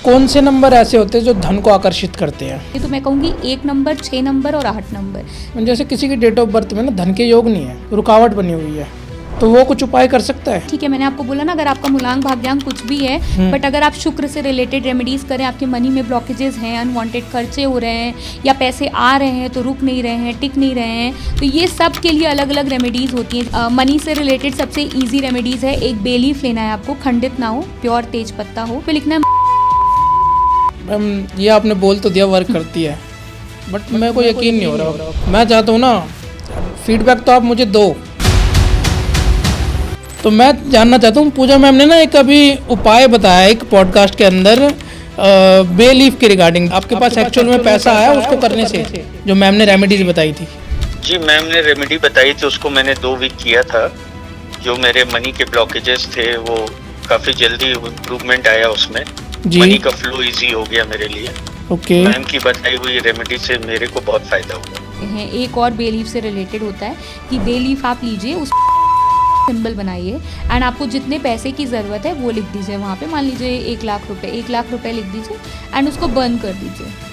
कौन से नंबर ऐसे होते हैं जो धन को आकर्षित करते हैं? ये तो मैं कहूँगी 1 नंबर, 6 नंबर और 8 नंबर। जैसे किसी की डेट ऑफ बर्थ में ना धन के योग नहीं है, रुकावट बनी हुई है, तो वो कुछ उपाय कर सकता है? ठीक है, मैंने आपको बोला ना, अगर आपका मूलांक भाग्यांक कुछ भी है, बट अगर आप शुक्र से रिलेटेड रेमेडीज करें, आपके मनी में ब्लॉकेजेस हैं, अनवांटेड खर्चे हो रहे हैं या पैसे आ रहे हैं तो रुक नहीं रहे हैं, टिक नहीं रहे हैं, तो ये सब के लिए अलग अलग रेमेडीज होती हैं। मनी से रिलेटेड सबसे ईजी रेमेडीज है, एक बे लीफ लेना है आपको, खंडित ना हो, प्योर तेज पत्ता हो, फिर लिखना है। मैम ये आपने बोल तो दिया वर्क करती है, बट मेरे को यकीन नहीं हो रहा। मैं चाहता हूँ ना, फीडबैक तो आप मुझे दो। तो मैं जानना चाहता हूँ, पूजा मैम ने ना एक अभी उपाय बताया एक पॉडकास्ट के अंदर बे लीफ के रिगार्डिंग। आपके पास एक्चुअल में पैसा आया उसको करने से, जो मैम ने रेमेडीज बताई थी? जी, मैम ने रेमेडी बताई थी, उसको मैंने 2 वीक किया था। जो मेरे मनी के ब्लॉकेजेस थे वो काफ़ी जल्दी इम्प्रूवमेंट आया उसमें। मनी का फ्लो इजी हो गया मेरे लिए। ओके। मैम की बताई हुई रेमेडी से मेरे को बहुत फ़ायदा हुआ। एक और बे लीफ से रिलेटेड होता है कि बे लीफ आप लीजिए, उस सिंबल बनाइए एंड आपको जितने पैसे की ज़रूरत है वो लिख दीजिए वहाँ पे। मान लीजिए 1 लाख रुपए, 1 लाख रुपए लिख दीजिए एंड उसको बर्न कर दीजिए।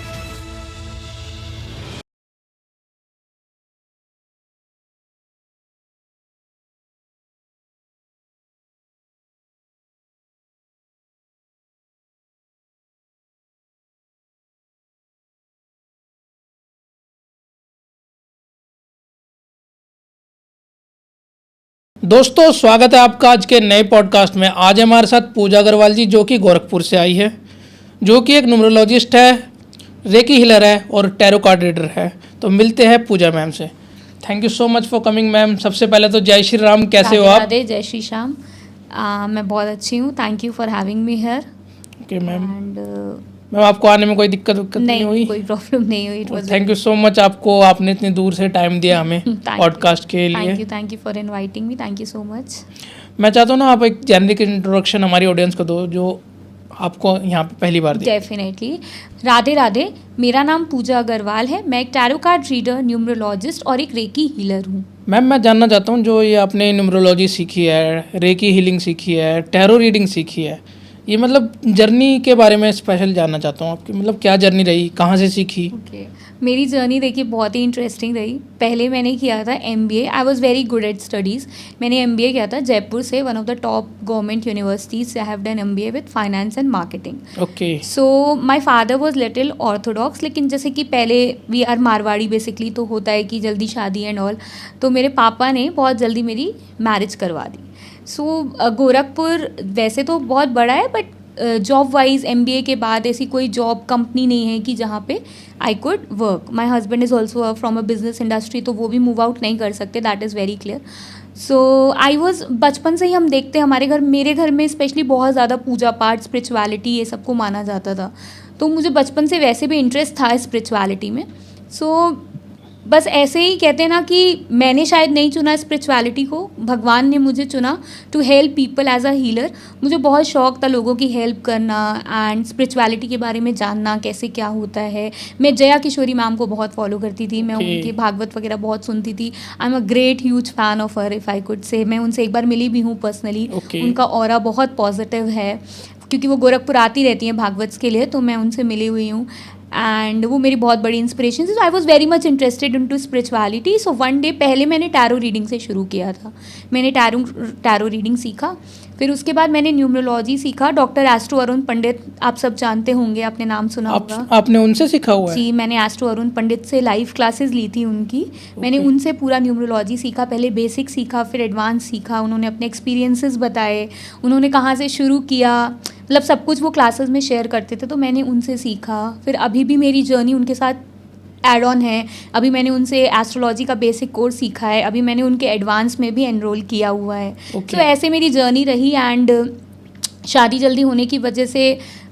दोस्तों स्वागत है आपका आज के नए पॉडकास्ट में। आज हमारे साथ पूजा अग्रवाल जी, जो कि गोरखपुर से आई है, जो कि एक न्यूमरोलॉजिस्ट है, रेकी हीलर है और टैरो कार्ड रीडर है। तो मिलते हैं पूजा मैम से। Thank you so much for coming ma'am. सबसे पहले तो जय श्री राम, कैसे हो आप? राधे, जय श्री श्याम। मैं बहुत अच्छी हूँ, thank you for having me here. Okay ma'am. And ma'am आपको आने में कोई दिक्कत नहीं हुई? कोई प्रॉब्लम नहीं हुई। थैंक यू सो मच, आपको आपने इतनी दूर से टाइम दिया हमें पॉडकास्ट के लिए। Thank you for inviting me, thank you so much. मैं चाहता हूँ ना आप एक जेनरिक इंट्रोडक्शन हमारी ऑडियंस को दो, जो आपको यहाँ पे पहली बार दिया। डेफिनेटली। राधे राधे, मेरा नाम पूजा अग्रवाल है। मैं एक टैरो कार्ड रीडर, न्यूमरोलॉजिस्ट और एक रेकी हीलर हूँ। मैम मैं जानना चाहता हूँ, जो ये आपने न्यूमरोलॉजी सीखी है, रेकी हीलिंग सीखी है, टैरो रीडिंग सीखी है, ये मतलब जर्नी के बारे में स्पेशल जानना चाहता हूँ आपकी। मतलब क्या जर्नी रही, कहाँ से सीखी? ओके, मेरी जर्नी देखिए बहुत ही इंटरेस्टिंग रही। पहले मैंने किया था MBA। I was very good at studies. मैंने MBA किया था जयपुर से, one of the top government universities. I have done MBA with finance and marketing. Okay. So my father was little Orthodox, लेकिन जैसे कि पहले वी आर मारवाड़ी बेसिकली, तो होता है कि जल्दी शादी एंड ऑल। तो मेरे पापा ने बहुत जल्दी मेरी मैरिज करवा दी। सो गोरखपुर वैसे तो बहुत बड़ा है, बट जॉब वाइज MBA के बाद ऐसी कोई जॉब कंपनी नहीं है कि जहाँ पे I could work. My husband is also from a business industry, तो वो भी मूव आउट नहीं कर सकते, that is very clear. So I was, बचपन से ही हम देखते हैं हमारे घर, मेरे घर में स्पेशली बहुत ज़्यादा पूजा पाठ, स्पिरिचुअलिटी, ये सबको माना जाता था। तो मुझे बचपन से वैसे भी इंटरेस्ट था स्पिरिचुअलिटी में। सो बस ऐसे ही कहते हैं ना कि मैंने शायद नहीं चुना स्पिरिचुअलिटी को, भगवान ने मुझे चुना to help people as a healer. मुझे बहुत शौक था लोगों की हेल्प करना एंड स्पिरिचुअलिटी के बारे में जानना, कैसे क्या होता है। मैं जया किशोरी मैम को बहुत फॉलो करती थी, मैं उनके भागवत वगैरह बहुत सुनती थी। I am a great huge fan of her, if I could say. मैं उनसे एक बार मिली भी हूँ पर्सनली। उनका ऑरा बहुत पॉजिटिव है, क्योंकि वो गोरखपुर आती रहती हैं भागवत के लिए, तो मैं उनसे मिली हुई हूँ एंड वो मेरी बहुत बड़ी इंस्पिरेशन थी। So I was very much interested in to spirituality. So one day पहले मैंने टैरो रीडिंग से शुरू किया था। मैंने टैरो रीडिंग सीखा, फिर उसके बाद मैंने न्यूमरोलॉजी सीखा। डॉक्टर एस्ट्रो अरुण पंडित, आप सब जानते होंगे, आपने नाम सुना होगा। आपने उनसे सीखा हुआ है? जी, मैंने एस्ट्रो अरुण पंडित से लाइव क्लासेस ली थी उनकी। मैंने उनसे पूरा न्यूमरोलॉजी सीखा, पहले बेसिक सीखा, फिर एडवांस सीखा। उन्होंने अपने एक्सपीरियंसेस बताए, उन्होंने कहाँ से शुरू किया, मतलब सब कुछ वो क्लासेस में शेयर करते थे, तो मैंने उनसे सीखा। फिर अभी भी मेरी जर्नी उनके साथ एड ऑन है। अभी मैंने उनसे एस्ट्रोलॉजी का बेसिक कोर्स सीखा है, अभी मैंने उनके एडवांस में भी एनरोल किया हुआ है। तो ऐसे मेरी जर्नी रही। एंड शादी जल्दी होने की वजह से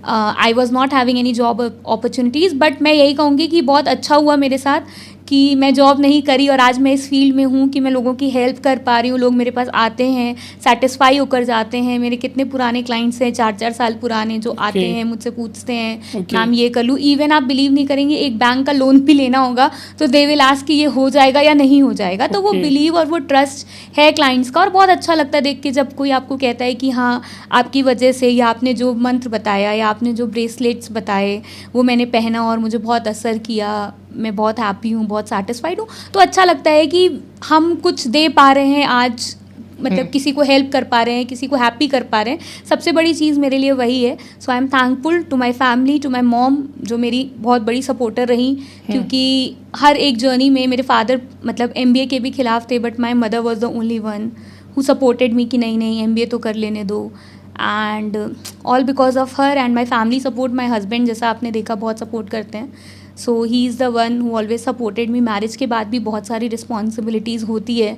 आई was not having any job opportunities, but मैं यही कहूँगी कि बहुत अच्छा हुआ मेरे साथ कि मैं जॉब नहीं करी और आज मैं इस फील्ड में हूँ कि मैं लोगों की हेल्प कर पा रही हूँ, लोग मेरे पास आते हैं, सेटिस्फाई होकर जाते हैं। मेरे कितने पुराने क्लाइंट्स हैं, 4-4 साल पुराने, जो आते हैं मुझसे पूछते हैं मैम ये कर लूँ। इवन आप बिलीव नहीं करेंगे, एक बैंक का लोन भी लेना होगा तो दे विल आस्क कि ये हो जाएगा या नहीं हो जाएगा। तो वो बिलीव और वो ट्रस्ट है क्लाइंट्स का, और बहुत अच्छा लगता है देख के जब कोई आपको कहता है कि हाँ आपकी वजह से, या आपने जो मंत्र बताया या आपने जो ब्रेसलेट्स बताए वो मैंने पहना और मुझे बहुत असर किया, मैं बहुत हैप्पी हूँ, बहुत सेटिस्फाइड हूँ। तो अच्छा लगता है कि हम कुछ दे पा रहे हैं आज, मतलब किसी को हेल्प कर पा रहे हैं, किसी को हैप्पी कर पा रहे हैं। सबसे बड़ी चीज़ मेरे लिए वही है। So I am thankful to my family, to my mom, जो मेरी बहुत बड़ी सपोर्टर रही, क्योंकि हर एक जर्नी में मेरे फादर मतलब MBA के भी खिलाफ थे, but my mother was the only one who supported me कि नहीं नहीं MBA तो कर लेने दो। And all because of her and my family support. My husband जैसा आपने देखा बहुत सपोर्ट करते हैं, so he is the one who always supported me. Marriage के बाद भी बहुत सारी रिस्पॉन्सिबिलिटीज़ होती है,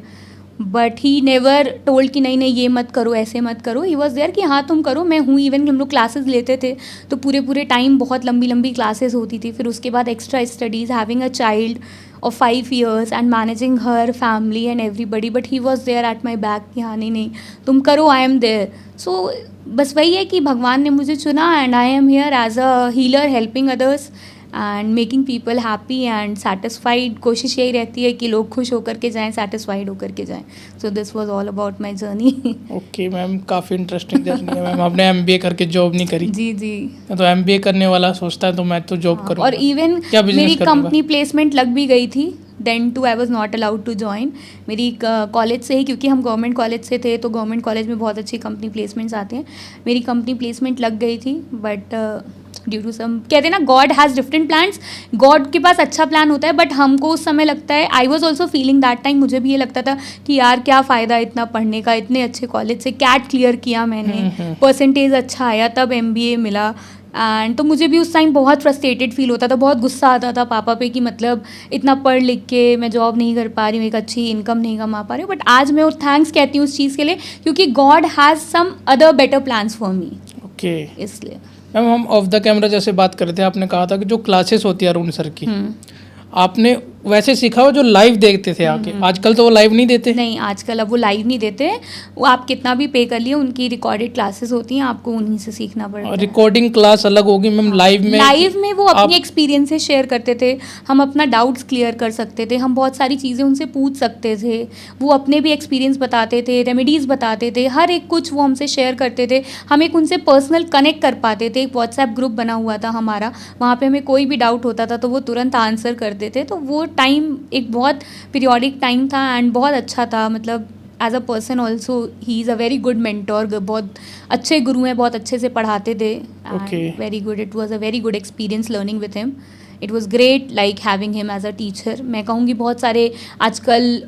बट ही नेवर टोल्ड कि नहीं नहीं ये मत करो, ऐसे मत करो। ही वॉज देयर कि हाँ तुम करो, मैं हूँ। इवन हम लोग क्लासेस लेते थे तो पूरे टाइम बहुत लंबी लंबी क्लासेस होती थी, फिर उसके बाद extra studies, having a child of 5 years and managing her family and everybody, but he was there at my back कि हाँ नहीं तुम करो, I am there. So बस वही है कि भगवान ने मुझे चुना and I am here as a healer helping others and making people happy and satisfied. कोशिश यही रहती है कि लोग खुश होकर के जाएं, satisfied होकर के जाएं. So this was all about my journey. Okay ma'am, काफ़ी इंटरेस्टिंग जर्नी है मैम। आपने MBA करके जॉब नहीं करी? जी जी। तो MBA करने वाला सोचता है तो मैं तो जॉब करूँगा। और इवन मेरी कंपनी प्लेसमेंट लग भी गई थी, then too I was not allowed to join. मेरी कॉलेज से ही, क्योंकि हम गवर्नमेंट कॉलेज से थे तो गवर्नमेंट कॉलेज में बहुत अच्छी कंपनी प्लेसमेंट्स आते हैं, मेरी कंपनी प्लेसमेंट लग गई थी, बट ड्यू टू सम, कहते हैं ना God has different plans, God के पास अच्छा प्लान होता है, बट हमको उस समय लगता है, I was also feeling that time, मुझे भी ये लगता था कि यार क्या फ़ायदा इतना पढ़ने का, इतने अच्छे कॉलेज से कैट क्लियर किया मैंने, परसेंटेज अच्छा आया, तब MBA मिला। एंड तो मुझे भी उस टाइम बहुत फ्रस्ट्रेटेड फील होता था, बहुत गुस्सा आता था पापा पे कि मतलब इतना पढ़ लिख के मैं जॉब नहीं कर पा रही हूँ, एक अच्छी इनकम नहीं कमा पा रही हूँ। बट आज मैं थैंक्स कहती हूँ उस चीज़ के लिए, क्योंकि God has some other better plans for me. Okay, इसलिए मैम हम ऑफ द कैमरा जैसे बात कर रहे थे, आपने कहा था कि जो क्लासेस होती है अरुण सर की, आपने वैसे सीखा हो जो लाइव देखते थे आके? आजकल तो वो लाइव नहीं देते। नहीं, आजकल अब वो लाइव नहीं देते, वो आप कितना भी पे कर लिए, उनकी रिकॉर्डेड क्लासेस होती हैं, आपको उन्हीं से सीखना पड़ता है। रिकॉर्डिंग क्लास अलग होगी मैम। लाइव में वो अपनी एक्सपीरियंसेस शेयर करते थे, हम अपना डाउट्स क्लियर कर सकते थे, हम बहुत सारी चीज़ें उनसे पूछ सकते थे, वो अपने भी एक्सपीरियंस बताते थे, रेमेडीज़ बताते थे, हर एक कुछ वो हमसे शेयर करते थे, हम एक उनसे पर्सनल कनेक्ट कर पाते थे। एक व्हाट्सएप ग्रुप बना हुआ था हमारा, वहाँ पर हमें कोई भी डाउट होता था तो वो तुरंत आंसर करते थे। तो वो टाइम एक बहुत पीरियोडिक टाइम था एंड बहुत अच्छा था। मतलब as a person also he is a very good mentor, बहुत अच्छे गुरु हैं, बहुत अच्छे से पढ़ाते थे, very good, it was a very good experience learning with him. It was great like having him as a teacher. मैं कहूँगी बहुत सारे आजकल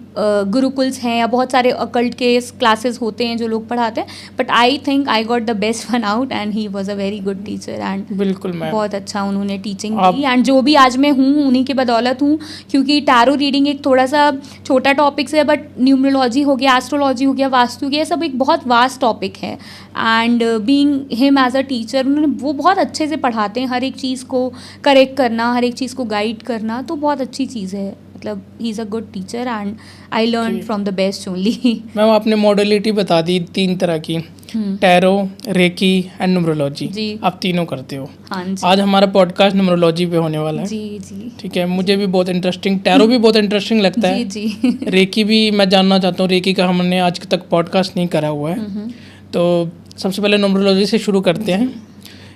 गुरुकुल्स हैं या बहुत सारे अकल्ट के क्लासेस होते हैं जो लोग पढ़ाते हैं, but I think I got the best one out and he was a very good teacher. And बिल्कुल मैम, बहुत अच्छा उन्होंने टीचिंग की, एंड जो भी आज मैं हूँ उन्हीं की बदौलत हूँ, क्योंकि टैरो रीडिंग एक थोड़ा सा छोटा टॉपिक है, बट न्यूमरोलॉजी हो गया, एस्ट्रोलॉजी हो गया, वास्तु हो गया, सब एक बहुत वास्ट टॉपिक है। And being him as a teacher, उन्होंने वो बहुत अच्छे से पढ़ाते हैं, हर एक चीज़ को करेक्ट करना, हर एक चीज़ को गाइड करना, तो बहुत अच्छी चीज़ है। मतलब ही is a good teacher and I learn from the best only. Ma'am आपने मॉडलिटी बता दी 3 तरह की, टैरो, रेकी एंड न्यूमरोलॉजी, आप तीनों करते हो। हाँ जी। आज हमारा पॉडकास्ट न्यूमरोलॉजी पे होने वाला है। जी जी, ठीक है। मुझे भी बहुत इंटरेस्टिंग, टैरो भी बहुत इंटरेस्टिंग लगता है। जी जी। रेकी भी मैं जानना चाहता हूँ, रेकी का हमने आज तक पॉडकास्ट नहीं करा हुआ है, तो सबसे पहले न्यूमरोलॉजी से शुरू करते हैं।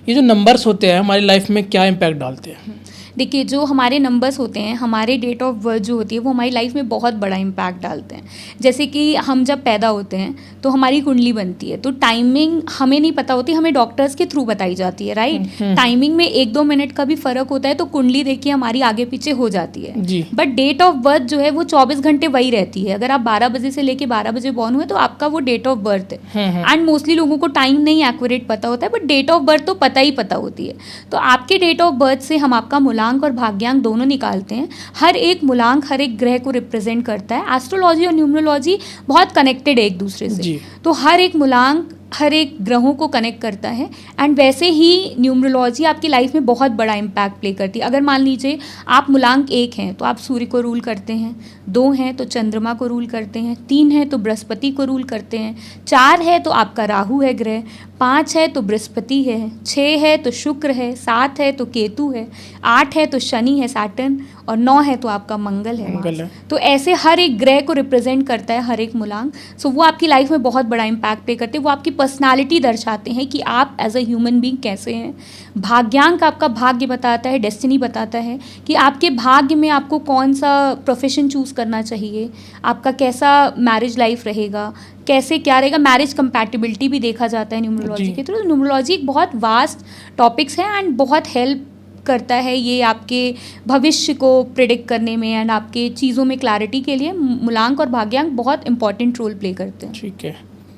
ये जो नंबर्स होते हैं हमारी लाइफ में क्या इम्पैक्ट डालते हैं? देखिए, जो हमारे नंबर्स होते हैं, हमारे डेट ऑफ बर्थ जो होती है, वो हमारी लाइफ में बहुत बड़ा इम्पैक्ट डालते हैं। जैसे कि हम जब पैदा होते हैं तो हमारी कुंडली बनती है, तो टाइमिंग हमें नहीं पता होती, हमें डॉक्टर्स के थ्रू बताई जाती है, राइट। टाइमिंग में 1-2 मिनट का भी फ़र्क होता है तो कुंडली देखिए हमारी आगे पीछे हो जाती है, बट डेट ऑफ बर्थ जो है वो 24 घंटे वही रहती है। अगर आप 12 बजे से लेके 12 बजे बॉर्न हुए तो आपका वो डेट ऑफ बर्थ है। एंड मोस्टली लोगों को टाइम नहीं एक्यूरेट पता होता है, बट डेट ऑफ बर्थ तो पता होती है। तो आपके डेट ऑफ बर्थ से हम आपका मूलांक और भाग्यांक दोनों निकालते हैं। हर एक मूलांक हर एक ग्रह को रिप्रेजेंट करता है। एस्ट्रोलॉजी और न्यूमरोलॉजी बहुत कनेक्टेड है एक दूसरे से, तो हर एक मूलांक हर एक ग्रहों को कनेक्ट करता है। एंड वैसे ही न्यूमरोलॉजी आपकी लाइफ में बहुत बड़ा इम्पैक्ट प्ले करती है। अगर मान लीजिए आप मूलांक 1 हैं तो आप सूर्य को रूल करते हैं, 2 हैं तो चंद्रमा को रूल करते हैं, 3 है तो बृहस्पति को रूल करते हैं, 4 है तो आपका राहु है ग्रह, 5 है तो बृहस्पति है, 6 है तो शुक्र है, 7 है तो केतु है, 8 है तो शनि है सैटर्न, और 9 है तो आपका मंगल है। तो ऐसे हर एक ग्रह को रिप्रेजेंट करता है हर एक मूलांक। सो वो आपकी लाइफ में बहुत बड़ा इम्पैक्ट प्ले करते हैं। वो आपकी पर्सनालिटी दर्शाते हैं कि आप एज अ ह्यूमन बीइंग कैसे हैं। भाग्यांक आपका भाग्य बताता है, डेस्टिनी बताता है कि आपके भाग्य में आपको कौन सा प्रोफेशन चूज़ करना चाहिए, आपका कैसा मैरिज लाइफ रहेगा, कैसे क्या रहेगा। मैरिज कंपैटिबिलिटी भी देखा जाता है न्यूमरोलॉजी के थ्रू। न्यूमरोलॉजी एक बहुत वास्ट टॉपिक्स है एंड बहुत हेल्प करता है ये आपके भविष्य को प्रिडिक्ट करने में एंड आपके चीज़ों में क्लैरिटी के लिए मूलांक और भाग्यांक बहुत इंपॉर्टेंट रोल प्ले करते हैं। ठीक है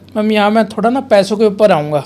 मैम, यहाँ मैं थोड़ा ना पैसों के ऊपर आऊँगा।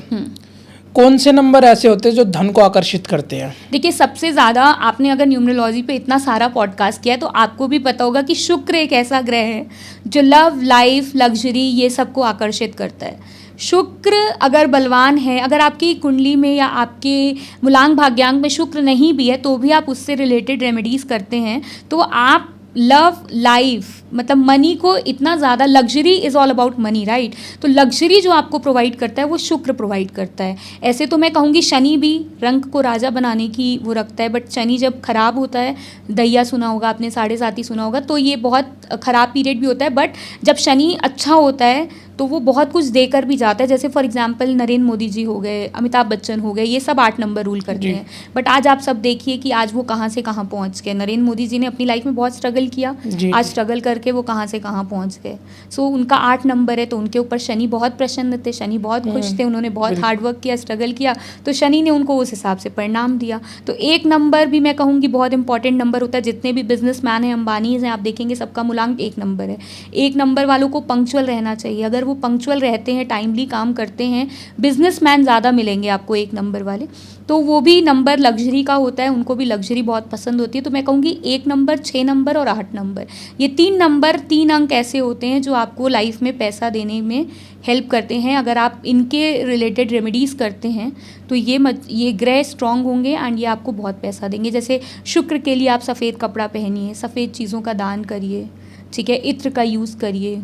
कौन से नंबर ऐसे होते हैं जो धन को आकर्षित करते हैं? देखिए, सबसे ज़्यादा आपने अगर न्यूमरोलॉजी पे इतना सारा पॉडकास्ट किया है तो आपको भी पता होगा कि शुक्र एक ऐसा ग्रह है जो लव, लाइफ, लग्जरी ये सबको आकर्षित करता है। शुक्र अगर बलवान है, अगर आपकी कुंडली में या आपके मूलांक भाग्यांक में शुक्र नहीं भी है तो भी आप उससे रिलेटेड रेमेडीज़ करते हैं तो आप लव, लाइफ मतलब मनी को इतना ज़्यादा, luxury is all about money, right. तो लग्जरी जो आपको प्रोवाइड करता है वो शुक्र प्रोवाइड करता है। ऐसे तो मैं कहूँगी शनि भी रंग को राजा बनाने की वो रखता है, बट शनि जब खराब होता है, दैया सुना होगा आपने, 7.5 सुना होगा, तो ये बहुत ख़राब पीरियड भी होता है। बट जब शनि अच्छा होता है तो वो बहुत कुछ देकर भी जाता है। जैसे फॉर एग्जांपल नरेंद्र मोदी जी हो गए, अमिताभ बच्चन हो गए, ये सब 8 नंबर रूल करते हैं। बट आज आप सब देखिए कि आज वो कहाँ से कहाँ पहुँच गए। नरेंद्र मोदी जी ने अपनी लाइफ में बहुत स्ट्रगल किया, आज स्ट्रगल करके वो कहाँ से कहाँ पहुँच गए। सो उनका 8 नंबर है तो उनके ऊपर शनि बहुत प्रसन्न थे, शनि बहुत खुश थे, उन्होंने बहुत हार्डवर्क किया, स्ट्रगल किया, तो शनि ने उनको उस हिसाब से परिणाम दिया। तो 1 नंबर भी मैं कहूँगी बहुत इंपॉर्टेंट नंबर होता है। जितने भी बिजनेसमैन हैं, अंबानीज हैं, आप देखेंगे सबका मूलांक 1 नंबर है। 1 नंबर वालों को पंक्चुअल रहना चाहिए। अगर वो पंक्चुअल रहते हैं, टाइमली काम करते हैं, बिजनेसमैन ज़्यादा मिलेंगे आपको 1 नंबर वाले। तो वो भी नंबर लग्जरी का होता है, उनको भी लग्जरी बहुत पसंद होती है। तो मैं कहूँगी 1 नंबर, 6 नंबर और 8 नंबर, ये 3 नंबर, 3 अंक ऐसे होते हैं जो आपको लाइफ में पैसा देने में हेल्प करते हैं। अगर आप इनके रिलेटेड रेमेडीज़ करते हैं तो ये ग्रह स्ट्रांग होंगे एंड ये आपको बहुत पैसा देंगे। जैसे शुक्र के लिए आप सफ़ेद कपड़ा पहनिए, सफ़ेद चीज़ों का दान करिए, ठीक है, इत्र का यूज़ करिए।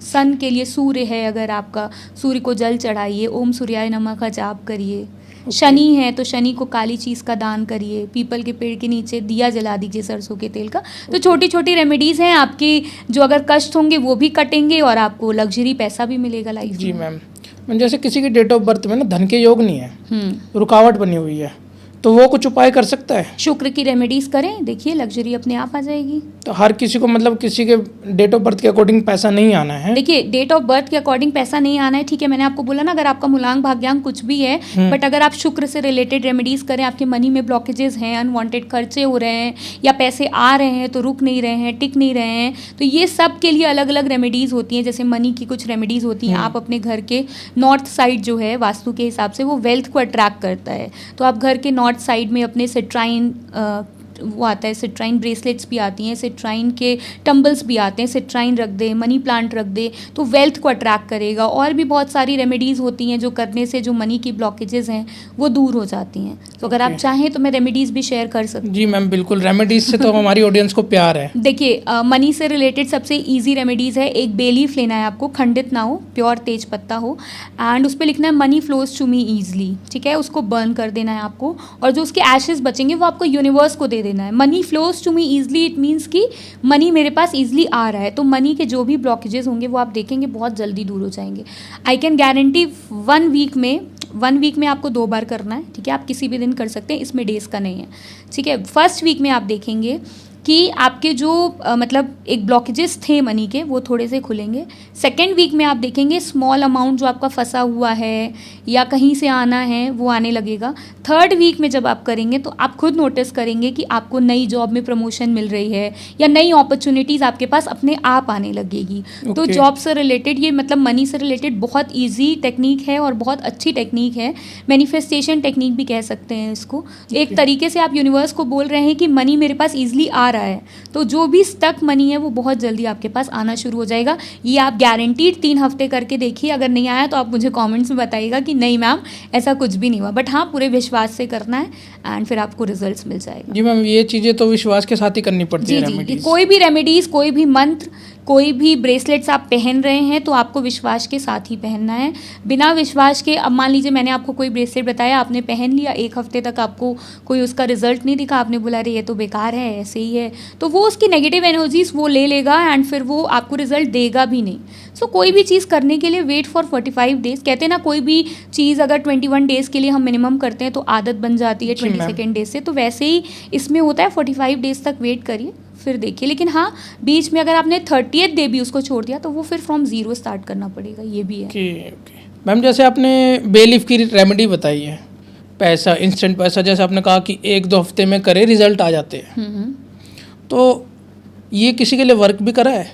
सन के लिए सूर्य है, अगर आपका सूर्य को जल चढ़ाइए, ओम सूर्याय नमः का जाप करिए। शनि है तो शनि को काली चीज़ का दान करिए, पीपल के पेड़ के नीचे दिया जला दीजिए सरसों के तेल का। तो छोटी छोटी रेमेडीज़ हैं आपकी, जो अगर कष्ट होंगे वो भी कटेंगे और आपको लग्जरी पैसा भी मिलेगा लाइफ में। जी मैम, जैसे किसी की डेट ऑफ बर्थ में ना धन के योग नहीं है, रुकावट बनी हुई है, तो वो कुछ उपाय कर सकता है? शुक्र की रेमेडीज करें, देखिए लग्जरी अपने आप आ जाएगी। तो हर किसी को मतलब किसी के डेट ऑफ बर्थ के अकॉर्डिंग पैसा नहीं आना है? देखिए, डेट ऑफ बर्थ के अकॉर्डिंग पैसा नहीं आना है, ठीक है। मैंने आपको बोला ना, अगर आपका मूलांक भाग्यांक कुछ भी है, बट अगर आप शुक्र से रिलेटेड रेमेडीज करें, आपके मनी में ब्लॉकेजेस हैं, अनवांटेड खर्चे हो रहे हैं या पैसे आ रहे हैं तो रुक नहीं रहे हैं, टिक नहीं रहे हैं, तो ये सब के लिए अलग अलग रेमेडीज़ होती हैं। जैसे मनी की कुछ रेमेडीज़ होती हैं। आप अपने घर के नॉर्थ साइड जो है वास्तु के हिसाब से वो वेल्थ को अट्रैक्ट करता है, तो आप घर के नॉर्थ साइड में अपने सिट्राइन वो आता है, सिट्राइन ब्रेसलेट्स भी आती हैं, सिट्राइन के टम्बल्स भी आते हैं, सिट्राइन रख दे, मनी प्लांट रख दे, तो वेल्थ को अट्रैक्ट करेगा। और भी बहुत सारी रेमेडीज़ होती हैं जो करने से जो मनी की ब्लॉकेजेस हैं वो दूर हो जाती हैं। तो अगर आप चाहें तो मैं रेमेडीज़ भी शेयर कर सकती हूँ। जी मैम, बिल्कुल, रेमेडीज़ से तो हमारी ऑडियंस को प्यार है। देखिए, मनी से रिलेटेड सबसे ईजी रेमेडीज़ है, एक बे लीफ लेना है आपको, खंडित ना हो, प्योर तेज पत्ता हो, एंड उस पर लिखना है money flows to me easily, ठीक है। उसको बर्न कर देना है आपको, और जो उसके एशेज़ बचेंगे वो आपको यूनिवर्स को दे देना है। Money flows to me easily, it means कि मनी मेरे पास ईजली आ रहा है। तो मनी के जो भी ब्लॉकेजेस होंगे वो आप देखेंगे बहुत जल्दी दूर हो जाएंगे। आई कैन गारंटी 1 वीक में आपको 2 बार करना है, ठीक है। आप किसी भी दिन कर सकते हैं, इसमें डेज का नहीं है, ठीक है। फर्स्ट वीक में आप देखेंगे कि आपके जो मतलब एक ब्लॉकेजेस थे मनी के वो थोड़े से खुलेंगे। सेकेंड वीक में आप देखेंगे स्मॉल अमाउंट जो आपका फंसा हुआ है या कहीं से आना है वो आने लगेगा। थर्ड वीक में जब आप करेंगे तो आप खुद नोटिस करेंगे कि आपको नई जॉब में प्रमोशन मिल रही है या नई अपॉर्चुनिटीज़ आपके पास अपने आप आने लगेगी। तो जॉब से रिलेटेड, ये मतलब मनी से रिलेटेड बहुत ईजी टेक्निक है और बहुत अच्छी टेक्निक है। मैनिफेस्टेशन टेक्निक भी कह सकते हैं इसको। एक तरीके से आप यूनिवर्स को बोल रहे हैं कि मनी मेरे पास ईजिली आ रहा है, तो जो भी स्टक मनी है वो बहुत जल्दी आपके पास आना शुरू हो जाएगा। ये आप गारंटीड 3 हफ्ते करके देखिए, अगर नहीं आया तो आप मुझे कमेंट्स में बताइएगा कि नहीं मैम ऐसा कुछ भी नहीं हुआ, बट हाँ पूरे विश्वास से करना है एंड फिर आपको रिजल्ट्स मिल जाएगा। जी मैम, ये चीज़ें तो विश्वास के साथ ही करनी पड़ती है जी, रेमेडीज। कोई भी रेमेडीज़, कोई भी मंत्र, कोई भी ब्रेसलेट्स आप पहन रहे हैं तो आपको विश्वास के साथ ही पहनना है। बिना विश्वास के, अब मान लीजिए मैंने आपको कोई ब्रेसलेट बताया, आपने पहन लिया, 1 हफ्ते तक आपको कोई उसका रिजल्ट नहीं दिखा, आपने बोला अरे ये तो बेकार है, ऐसे ही है, तो वो उसकी नेगेटिव एनर्जीज वो ले लेगा एंड फिर वो आपको रिजल्ट देगा भी नहीं। सो कोई भी चीज़ करने के लिए वेट फॉर 45 डेज। कहते हैं ना, कोई भी चीज़ अगर 21 डेज के लिए हम मिनिमम करते हैं तो आदत बन जाती है 22nd डेज से, तो वैसे ही इसमें होता है 45 डेज तक वेट करिए फिर देखिए। लेकिन हाँ, बीच में अगर आपने 30th डे भी उसको छोड़ दिया तो वो फिर फ्रॉम ज़ीरो स्टार्ट करना पड़ेगा, ये भी है। ओके मैम, जैसे आपने बेलीफ की रेमेडी बताई है, पैसा, इंस्टेंट पैसा, जैसे आपने कहा कि 1-2 हफ्ते में करे रिजल्ट आ जाते हैं, तो ये किसी के लिए वर्क भी करा है?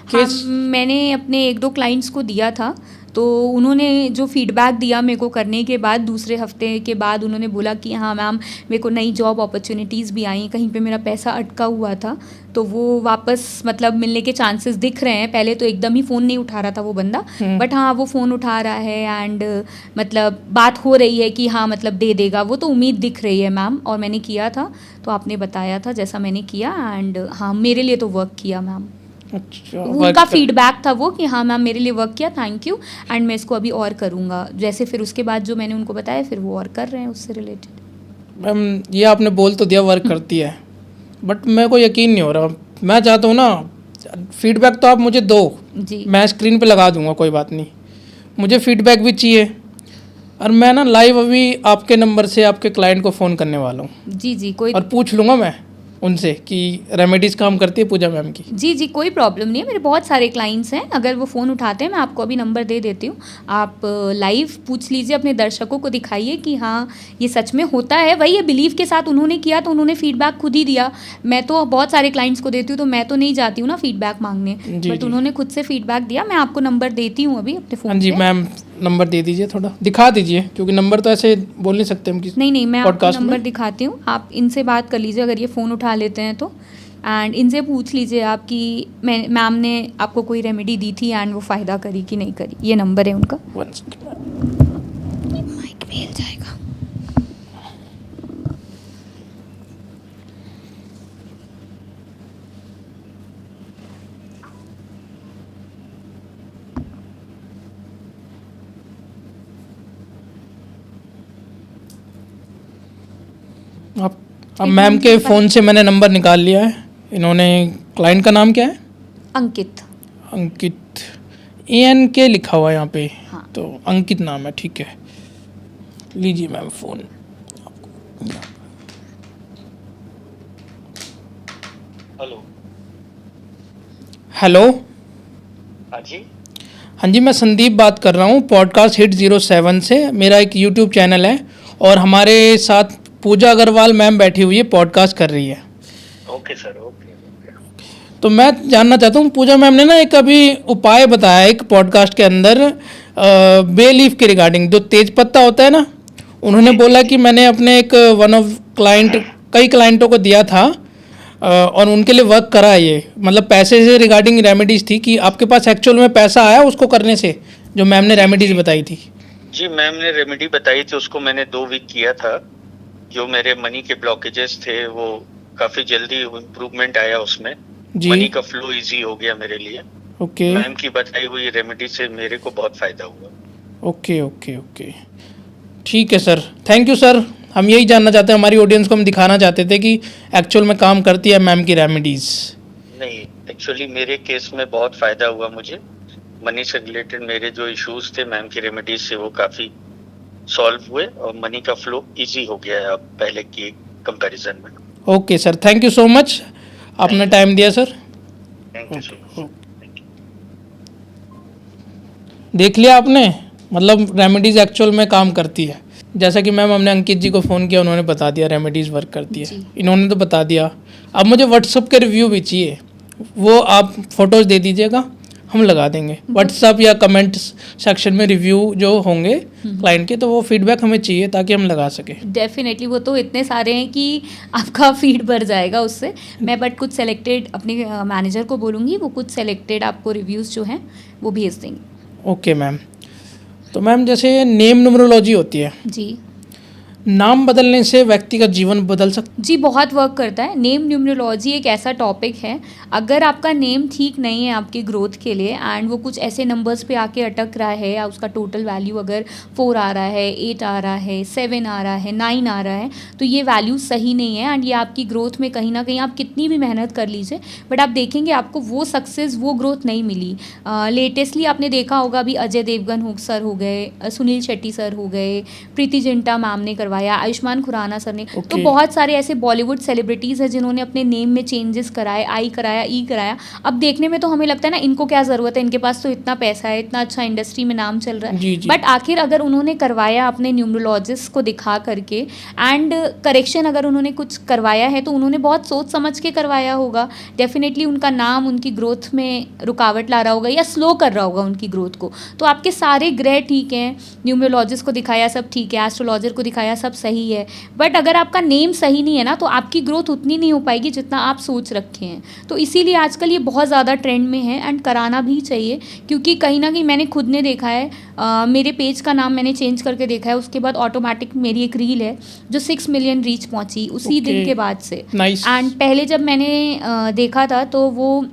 हाँ, मैंने अपने 1-2 क्लाइंट्स को दिया था, तो उन्होंने जो फीडबैक दिया मेरे को करने के बाद, दूसरे हफ्ते के बाद उन्होंने बोला कि हाँ मैम मेरे को नई जॉब अपॉर्चुनिटीज़ भी आई, कहीं पे मेरा पैसा अटका हुआ था तो वो वापस मतलब मिलने के चांसेस दिख रहे हैं। पहले तो एकदम ही फ़ोन नहीं उठा रहा था वो बंदा, बट हाँ वो फ़ोन उठा रहा है एंड मतलब बात हो रही है कि हाँ मतलब दे देगा वो, तो उम्मीद दिख रही है मैम। और मैंने किया था, तो आपने बताया था जैसा मैंने किया एंड हाँ मेरे लिए तो वर्क किया मैम। अच्छा, उनका फीडबैक था वो कि हाँ मैम मेरे लिए वर्क किया, थैंक यू, एंड मैं इसको अभी और करूँगा। जैसे फिर उसके बाद जो मैंने उनको बताया फिर वो और कर रहे हैं उससे रिलेटेड। मैम ये आपने बोल तो दिया वर्क करती है, बट मेरे को यकीन नहीं हो रहा। मैं चाहता हूँ ना, फीडबैक तो आप मुझे दो जी, मैं स्क्रीन पे लगा दूंगा, कोई बात नहीं, मुझे फीडबैक भी चाहिए। और मैं ना लाइव अभी आपके नंबर से आपके क्लाइंट को फ़ोन करने वाला हूँ जी जी, कोई और पूछ लूँगा मैं उनसे कि रेमेडीज़ काम करती है पूजा मैम की। जी जी, कोई प्रॉब्लम नहीं है, मेरे बहुत सारे क्लाइंट्स हैं, अगर वो फ़ोन उठाते हैं मैं आपको अभी नंबर दे देती हूँ, आप लाइव पूछ लीजिए, अपने दर्शकों को दिखाइए कि हाँ ये सच में होता है। वही है, बिलीव के साथ उन्होंने किया तो उन्होंने फीडबैक खुद ही दिया। मैं तो बहुत सारे क्लाइंट्स को देती हूँ तो मैं तो नहीं जाती हूँ ना फीडबैक मांगने, बट उन्होंने खुद से फीडबैक दिया। मैं आपको नंबर देती हूँ अभी अपने फ़ोन। हाँ जी मैम, नंबर दे दीजिए, थोड़ा दिखा दीजिए, क्योंकि नंबर तो ऐसे बोल नहीं सकते हम किसी। नहीं, मैं आपको podcast नंबर में। दिखाती हूँ, आप इनसे बात कर लीजिए अगर ये फ़ोन उठा लेते हैं तो, एंड इनसे पूछ लीजिए आप कि मैम ने आपको कोई रेमेडी दी थी एंड वो फ़ायदा करी कि नहीं करी। ये नंबर है उनका, One second। माइक में हिल जाएगा। अब मैम के फ़ोन से मैंने नंबर निकाल लिया है। इन्होंने, क्लाइंट का नाम क्या है? अंकित। अंकित, ANK लिखा हुआ है यहाँ पे, हाँ। तो अंकित नाम है, ठीक है। लीजिए मैम फ़ोन। हेलो। हेलो। हाँ जी। हाँ जी, मैं संदीप बात कर रहा हूँ पॉडकास्ट हिट 07 से। मेरा एक यूट्यूब चैनल है और हमारे साथ पूजा अग्रवाल मैम बैठी हुई है, पॉडकास्ट कर रही है। Okay sir, okay. तो मैं जानना चाहता हूँ, पूजा मैम ने ना एक अभी उपाय बताया एक पॉडकास्ट के अंदर बे लीफ के रिगार्डिंग, जो तेज पत्ता होता है ना, उन्होंने बोला कि मैंने अपने एक वन ऑफ क्लाइंट, कई क्लाइंटों को दिया था और उनके लिए वर्क करा है। ये मतलब पैसे से रिगार्डिंग रेमेडीज़ थी कि आपके पास एक्चुअल में पैसा आया उसको करने से, जो मैम ने रेमेडीज़ बताई थी। जी, मैम ने रेमेडी बताई थी, उसको मैंने 2 वीक किया था। जो मेरे मनी के ब्लॉकेजेस थे वो काफ़ी जल्दी इम्प्रूवमेंट आया उसमें। जी। मनी का फ्लो इजी हो गया मेरे लिए। ओके मैम की बताई हुई रेमेडी से मेरे को बहुत फ़ायदा हुआ। ओके ओके ओके, ठीक है सर, थैंक यू सर। हम यही जानना चाहते हैं, हमारी ऑडियंस को हम दिखाना चाहते थे कि एक्चुअल में काम करती है मैम की रेमेडीज़। नहीं, एक्चुअली मेरे केस में बहुत फ़ायदा हुआ मुझे। मनी से रिलेटेड मेरे जो इश्यूज थे मैम की रेमेडीज से वो काफ़ी सॉल्व हुए और मनी का फ्लो इजी हो गया है अब पहले की कंपैरिजन में। Okay sir, thank you so much, आपने टाइम दिया sir. Thank you so much. देख लिया आपने, मतलब रेमेडीज़ एक्चुअल में काम करती है। जैसा कि मैम, हमने अंकित जी को फ़ोन किया, उन्होंने बता दिया रेमेडीज़ वर्क करती है। जी। इन्होंने तो बता दिया। अब मुझे व्हाट्सअप के रिव्यू भी चाहिए, वो आप फ़ोटोज़ दे दीजिएगा, हम लगा देंगे। व्हाट्सएप या कमेंट सेक्शन में रिव्यू जो होंगे क्लाइंट के, तो वो फीडबैक हमें चाहिए ताकि हम लगा सकें। डेफिनेटली, वो तो इतने सारे हैं कि आपका फीड भर जाएगा उससे। मैं बट कुछ सेलेक्टेड अपने मैनेजर को बोलूँगी, वो कुछ सेलेक्टेड आपको रिव्यूज़ जो हैं वो भेज देंगे। Okay ma'am. तो मैम जैसे नेम न्यूमरोलॉजी होती है, जी नाम बदलने से व्यक्ति का जीवन बदल सकता जी, बहुत वर्क करता है। नेम न्यूमरोलॉजी एक ऐसा टॉपिक है, अगर आपका नेम ठीक नहीं है आपकी ग्रोथ के लिए एंड वो कुछ ऐसे नंबर्स पे आके अटक रहा है, या उसका टोटल वैल्यू अगर 4 आ रहा है, 8 आ रहा है, 7 आ रहा है, 9 आ रहा है, तो ये वैल्यू सही नहीं है एंड ये आपकी ग्रोथ में कहीं ना कहीं आप कितनी भी मेहनत कर लीजिए बट आप देखेंगे आपको वो सक्सेस, वो ग्रोथ नहीं मिली। लेटेस्टली आपने देखा होगा, अभी अजय देवगन सर हो गए, सुनील शेट्टी सर हो गए, प्रीति जिंटा मैम ने करवाया, आयुष्मान खुराना सर ने। तो बहुत सारे ऐसे बॉलीवुड सेलिब्रिटीज़ हैं जिन्होंने अपने नेम में चेंजेस कराए, आई कराया, ई कराया। अब देखने में तो हमें लगता है ना, इनको क्या ज़रूरत है, इनके पास तो इतना पैसा है, इतना अच्छा इंडस्ट्री में नाम चल रहा है। बट आखिर अगर उन्होंने करवाया अपने न्यूमरोलॉजिस्ट को दिखा करके एंड करेक्शन अगर उन्होंने कुछ करवाया है तो उन्होंने बहुत सोच समझ के करवाया होगा। डेफिनेटली उनका नाम उनकी ग्रोथ में रुकावट ला रहा होगा या स्लो कर रहा होगा उनकी ग्रोथ को। तो आपके सारे ग्रह ठीक हैं, न्यूमरोलॉजिस्ट को दिखाया सब ठीक है, एस्ट्रोलॉजर को दिखाया सब सही है, बट अगर आपका नेम सही नहीं है ना, तो आपकी ग्रोथ उतनी नहीं हो पाएगी जितना आप सोच रखे हैं। तो इसीलिए आजकल ये बहुत ज़्यादा ट्रेंड में है एंड कराना भी चाहिए, क्योंकि कहीं ना कहीं मैंने खुद ने देखा है, मेरे पेज का नाम मैंने चेंज करके देखा है, उसके बाद ऑटोमेटिक मेरी एक रील है जो 6 मिलियन रीच पहुंची उसी दिन के बाद से। एंड पहले जब मैंने देखा था तो वो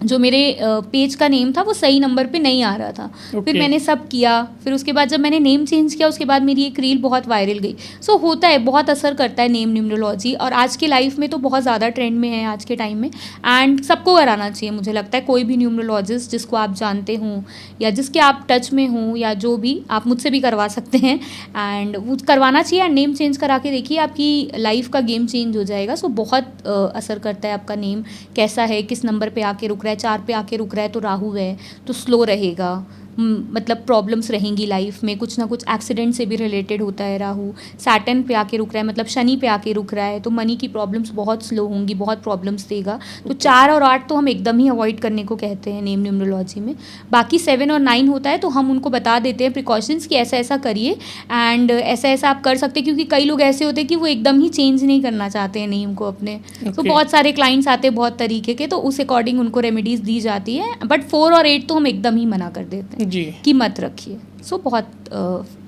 जो मेरे पेज का नेम था वो सही नंबर पे नहीं आ रहा था। फिर मैंने सब किया, फिर उसके बाद जब मैंने नेम चेंज किया उसके बाद मेरी एक रील बहुत वायरल गई। सो होता है, बहुत असर करता है नेम न्यूमरोलॉजी, और आज के लाइफ में तो बहुत ज़्यादा ट्रेंड में है आज के टाइम में एंड सबको कराना चाहिए। मुझे लगता है कोई भी न्यूमरोलॉजिस्ट जिसको आप जानते हों या जिसके आप टच में हों या जो भी, आप मुझसे भी करवा सकते हैं एंड वो करवाना चाहिए। एंड नेम चेंज करा के देखिए, आपकी लाइफ का गेम चेंज हो जाएगा। सो बहुत असर करता है आपका नेम कैसा है, किस नंबर पे आके रुक रहा है। 4 पे आके रुक रहा है तो राहु है, तो स्लो रहेगा, मतलब प्रॉब्लम्स रहेंगी लाइफ में, कुछ ना कुछ एक्सीडेंट से भी रिलेटेड होता है राहु। सैटर्न पे आके रुक रहा है, मतलब शनि पे आके रुक रहा है, तो मनी की प्रॉब्लम्स बहुत स्लो होंगी, बहुत प्रॉब्लम्स देगा। तो 4 और 8 तो हम एकदम ही अवॉइड करने को कहते हैं नेम न्यूमरोलॉजी में। बाकी 7 और 9 होता है तो हम उनको बता देते हैं प्रिकॉशंस कि ऐसा ऐसा करिए एंड ऐसा ऐसा आप कर सकते हैं, क्योंकि कई लोग ऐसे होते हैं कि वो एकदम ही चेंज नहीं करना चाहते हैं नेम को अपने। तो बहुत सारे क्लाइंट्स आते हैं बहुत तरीके के, तो उस अकॉर्डिंग उनको रेमेडीज दी जाती है, बट 4 और 8 तो हम एकदम ही मना कर देते हैं कि मत रखिए। सो बहुत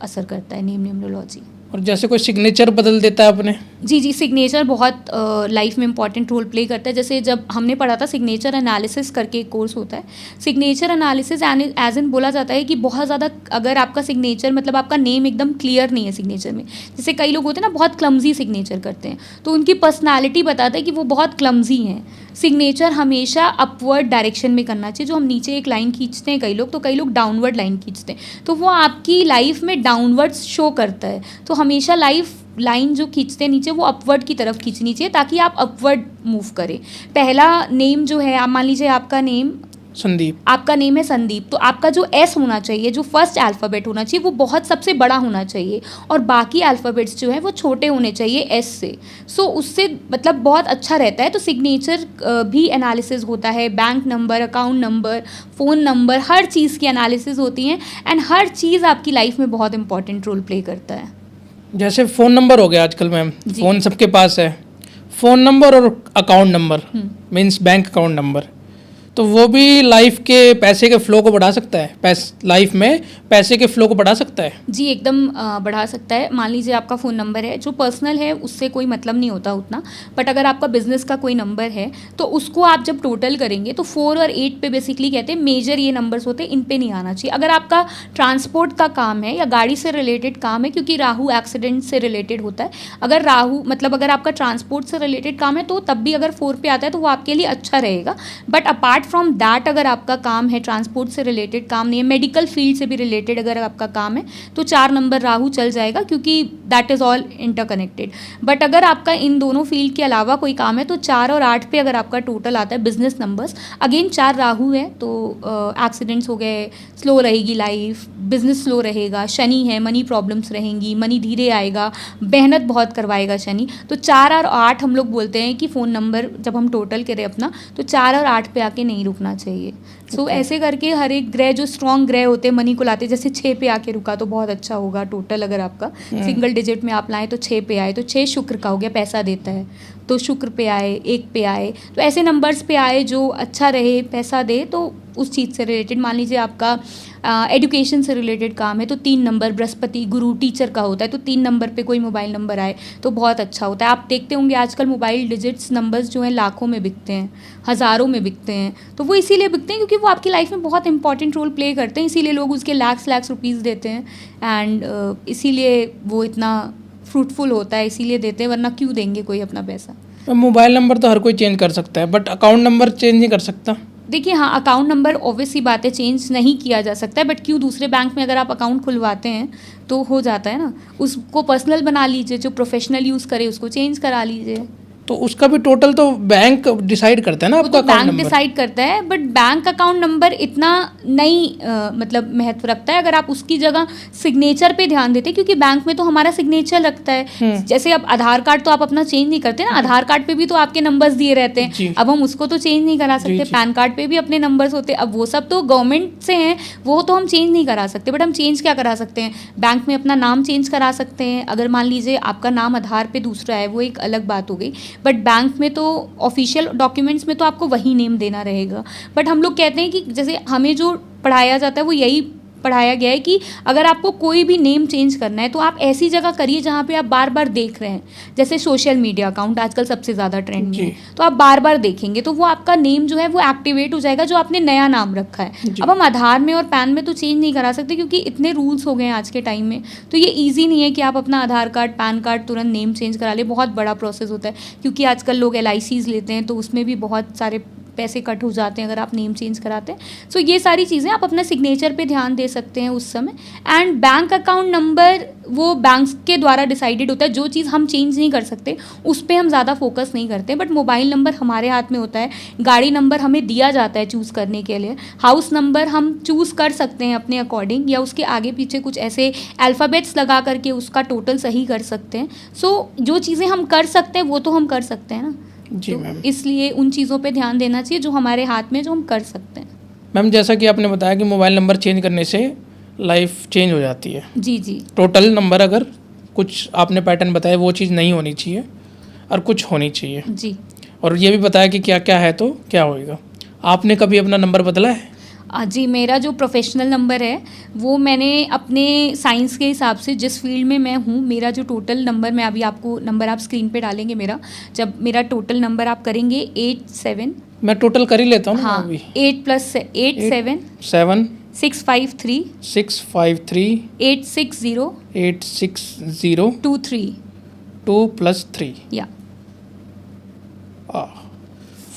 असर करता है नेम न्यूमरोलॉजी। और जैसे कोई सिग्नेचर बदल देता है अपने, जी, सिग्नेचर बहुत लाइफ में इंपॉर्टेंट रोल प्ले करता है। जैसे जब हमने पढ़ा था सिग्नेचर एनालिसिस करके एक कोर्स होता है, सिग्नेचर एनालिसिस एज इन बोला जाता है कि बहुत ज़्यादा अगर आपका सिग्नेचर, मतलब आपका नेम एकदम क्लियर नहीं है सिग्नेचर में, जैसे कई लोग होते हैं ना बहुत क्लमजी सिग्नेचर करते हैं, तो उनकी पर्सनैलिटी बताता है कि वो बहुत क्लमजी हैं। सिग्नेचर हमेशा अपवर्ड डायरेक्शन में करना चाहिए। जो हम नीचे एक लाइन खींचते हैं कई लोग, तो कई लोग डाउनवर्ड लाइन खींचते हैं, तो वो आपकी लाइफ में डाउनवर्ड शो करता है। तो हमेशा लाइन जो खींचते हैं नीचे, वो अपवर्ड की तरफ खींचनी चाहिए ताकि आप अपवर्ड मूव करें। पहला नेम जो है, आप मान लीजिए आपका नेम संदीप, आपका नेम है संदीप, तो आपका जो एस होना चाहिए, जो फर्स्ट अल्फ़ाबेट होना चाहिए, वो बहुत सबसे बड़ा होना चाहिए और बाकी अल्फ़ाबेट्स जो है वो छोटे होने चाहिए एस से। सो उससे मतलब बहुत अच्छा रहता है। तो सिग्नेचर भी एनालिसिस होता है, bank number, account number, phone number, हर चीज़ की एनालिसिस होती है एंड हर चीज़ आपकी लाइफ में बहुत इंपॉर्टेंट रोल प्ले करता है। जैसे फ़ोन नंबर हो गया आजकल मैम, फ़ोन सबके पास है, फ़ोन नंबर और account number means bank account number, तो वो भी लाइफ के पैसे के फ्लो को बढ़ा सकता है, लाइफ में पैसे के फ्लो को बढ़ा सकता है। जी, एकदम बढ़ा सकता है। मान लीजिए आपका फ़ोन नंबर है, जो पर्सनल है उससे कोई मतलब नहीं होता उतना, बट अगर आपका बिजनेस का कोई नंबर है तो उसको आप जब टोटल करेंगे तो 4 और 8 पे बेसिकली कहते हैं मेजर ये नंबर्स होते हैं, इन पे नहीं आना चाहिए। अगर आपका ट्रांसपोर्ट का काम है या गाड़ी से रिलेटेड काम है, क्योंकि राहु एक्सीडेंट से रिलेटेड होता है, अगर राहु मतलब अगर आपका ट्रांसपोर्ट से रिलेटेड काम है तो तब भी अगर 4 पे आता है तो वो आपके लिए अच्छा रहेगा। बट अपार्ट फ्रॉम दैट अगर आपका काम है ट्रांसपोर्ट से रिलेटेड काम नहीं है, मेडिकल फील्ड से भी रिलेटेड अगर आपका काम है, तो 4 नंबर राहु चल जाएगा, क्योंकि that is all interconnected. But अगर आपका इन दोनों फील्ड के अलावा कोई काम है तो 4 और 8 पे अगर आपका टोटल आता है बिजनेस नंबर्स, अगेन 4 राहु है तो एक्सीडेंट्स हो गए, स्लो रहेगी लाइफ, बिजनेस स्लो रहेगा। शनि है, मनी प्रॉब्लम्स रहेंगी, मनी धीरे आएगा, मेहनत बहुत करवाएगा शनि। तो 4 और 8 हम लोग बोलते हैं कि फ़ोन नंबर जब हम टोटल करें अपना, तो 4 और 8 पे आके नहीं नहीं रुकना चाहिए। सो ऐसे करके हर एक ग्रह जो स्ट्रॉन्ग ग्रह होते हैं मनी को लाते, जैसे 6 पे आके रुका तो बहुत अच्छा होगा। टोटल अगर आपका सिंगल डिजिट में आप लाएँ तो 6 पे आए तो 6 शुक्र का हो गया, पैसा देता है तो शुक्र पे आए, 1 पे आए, तो ऐसे नंबर्स पे आए जो अच्छा रहे, पैसा दे, तो उस चीज़ से रिलेटेड मान लीजिए आपका एजुकेशन से रिलेटेड काम है तो 3 नंबर बृहस्पति गुरु टीचर का होता है, तो 3 नंबर पे कोई मोबाइल नंबर आए तो बहुत अच्छा होता है। आप देखते होंगे आजकल मोबाइल डिजिट्स नंबर्स जो हैं लाखों में बिकते हैं, हज़ारों में बिकते हैं, तो वो इसीलिए बिकते हैं क्योंकि वो आपकी लाइफ में बहुत इंपॉर्टेंट रोल प्ले करते हैं, इसीलिए लोग उसके लाख रुपीज़ देते हैं एंड इसीलिए वो इतना फ्रूटफुल होता है, इसीलिए देते हैं, वरना क्यों देंगे कोई अपना पैसा। मोबाइल नंबर तो हर कोई चेंज कर सकता है, बट अकाउंट नंबर चेंज नहीं कर सकता। देखिए हाँ, अकाउंट नंबर ऑब्वियस सी बात है चेंज नहीं किया जा सकता है, बट क्यों, दूसरे बैंक में अगर आप अकाउंट खुलवाते हैं तो हो जाता है ना, उसको पर्सनल बना लीजिए, जो प्रोफेशनल यूज़ करे उसको चेंज करा लीजिए। तो उसका भी टोटल तो बैंक डिसाइड करता है ना, आपका अकाउंट बैंक नंबर डिसाइड करता है, बट बैंक अकाउंट नंबर इतना नहीं मतलब महत्व रखता है अगर आप उसकी जगह सिग्नेचर पे ध्यान देते, क्योंकि बैंक में तो हमारा सिग्नेचर लगता है। जैसे अब आधार कार्ड तो आप अपना चेंज नहीं करते ना, आधार कार्ड पे भी तो आपके नंबर्स दिए रहते हैं, अब हम उसको तो चेंज नहीं करा सकते। पैन कार्ड पे भी अपने नंबर्स होते हैं, अब वो सब तो गवर्नमेंट से हैं, वो तो हम चेंज नहीं करा सकते, बट हम चेंज क्या करा सकते हैं, बैंक में अपना नाम चेंज करा सकते हैं। अगर मान लीजिए आपका नाम आधार पे दूसरा है, वो एक अलग बात हो गई, बट बैंक में तो ऑफिशियल डॉक्यूमेंट्स में तो आपको वही नेम देना रहेगा। बट हम लोग कहते हैं कि जैसे हमें जो पढ़ाया जाता है वो यही पढ़ाया गया है कि अगर आपको कोई भी नेम चेंज करना है तो आप ऐसी जगह करिए जहाँ पे आप बार बार देख रहे हैं। जैसे सोशल मीडिया अकाउंट आजकल सबसे ज़्यादा ट्रेंड में है, तो आप बार बार देखेंगे तो वो आपका नेम जो है वो एक्टिवेट हो जाएगा, जो आपने नया नाम रखा है। अब हम आधार में और पैन में तो चेंज नहीं करा सकते क्योंकि इतने रूल्स हो गए हैं आज के टाइम में, तो ये ईजी नहीं है कि आप अपना आधार कार्ड पैन कार्ड तुरंत नेम चेंज करा ले, बहुत बड़ा प्रोसेस होता है। क्योंकि आजकल लोग LICs लेते हैं तो उसमें भी बहुत सारे पैसे कट हो जाते हैं अगर आप नेम चेंज कराते हैं। सो ये सारी चीज़ें आप अपने सिग्नेचर पे ध्यान दे सकते हैं उस समय। एंड बैंक अकाउंट नंबर वो बैंक के द्वारा डिसाइडेड होता है, जो चीज़ हम चेंज नहीं कर सकते उस पर हम ज़्यादा फोकस नहीं करते। बट मोबाइल नंबर हमारे हाथ में होता है, गाड़ी नंबर हमें दिया जाता है चूज़ करने के लिए, हाउस नंबर हम चूज़ कर सकते हैं अपने अकॉर्डिंग, या उसके आगे पीछे कुछ ऐसे अल्फ़ाबेट्स लगा करके उसका टोटल सही कर सकते हैं। सो जो चीज़ें हम कर सकते हैं वो तो हम कर सकते हैं ना, तो इसलिए उन चीज़ों पे ध्यान देना चाहिए जो हमारे हाथ में, जो हम कर सकते हैं। मैम जैसा कि आपने बताया कि मोबाइल नंबर चेंज करने से लाइफ चेंज हो जाती है। जी जी। टोटल नंबर अगर कुछ आपने पैटर्न बताया वो चीज़ नहीं होनी चाहिए और कुछ होनी चाहिए जी, और ये भी बताया कि क्या क्या है तो क्या होएगा। आपने कभी अपना नंबर बदला है? जी, मेरा जो प्रोफेशनल नंबर है वो मैंने अपने साइंस के हिसाब से, जिस फील्ड में मैं हूँ, मेरा जो टोटल नंबर, मैं अभी आपको नंबर आप स्क्रीन पे डालेंगे मेरा, जब मेरा टोटल नंबर आप करेंगे 87, मैं टोटल कर ही लेता हूँ। हाँ, 8 + 8 7 7 653 653 860 860 23 2 + 3 या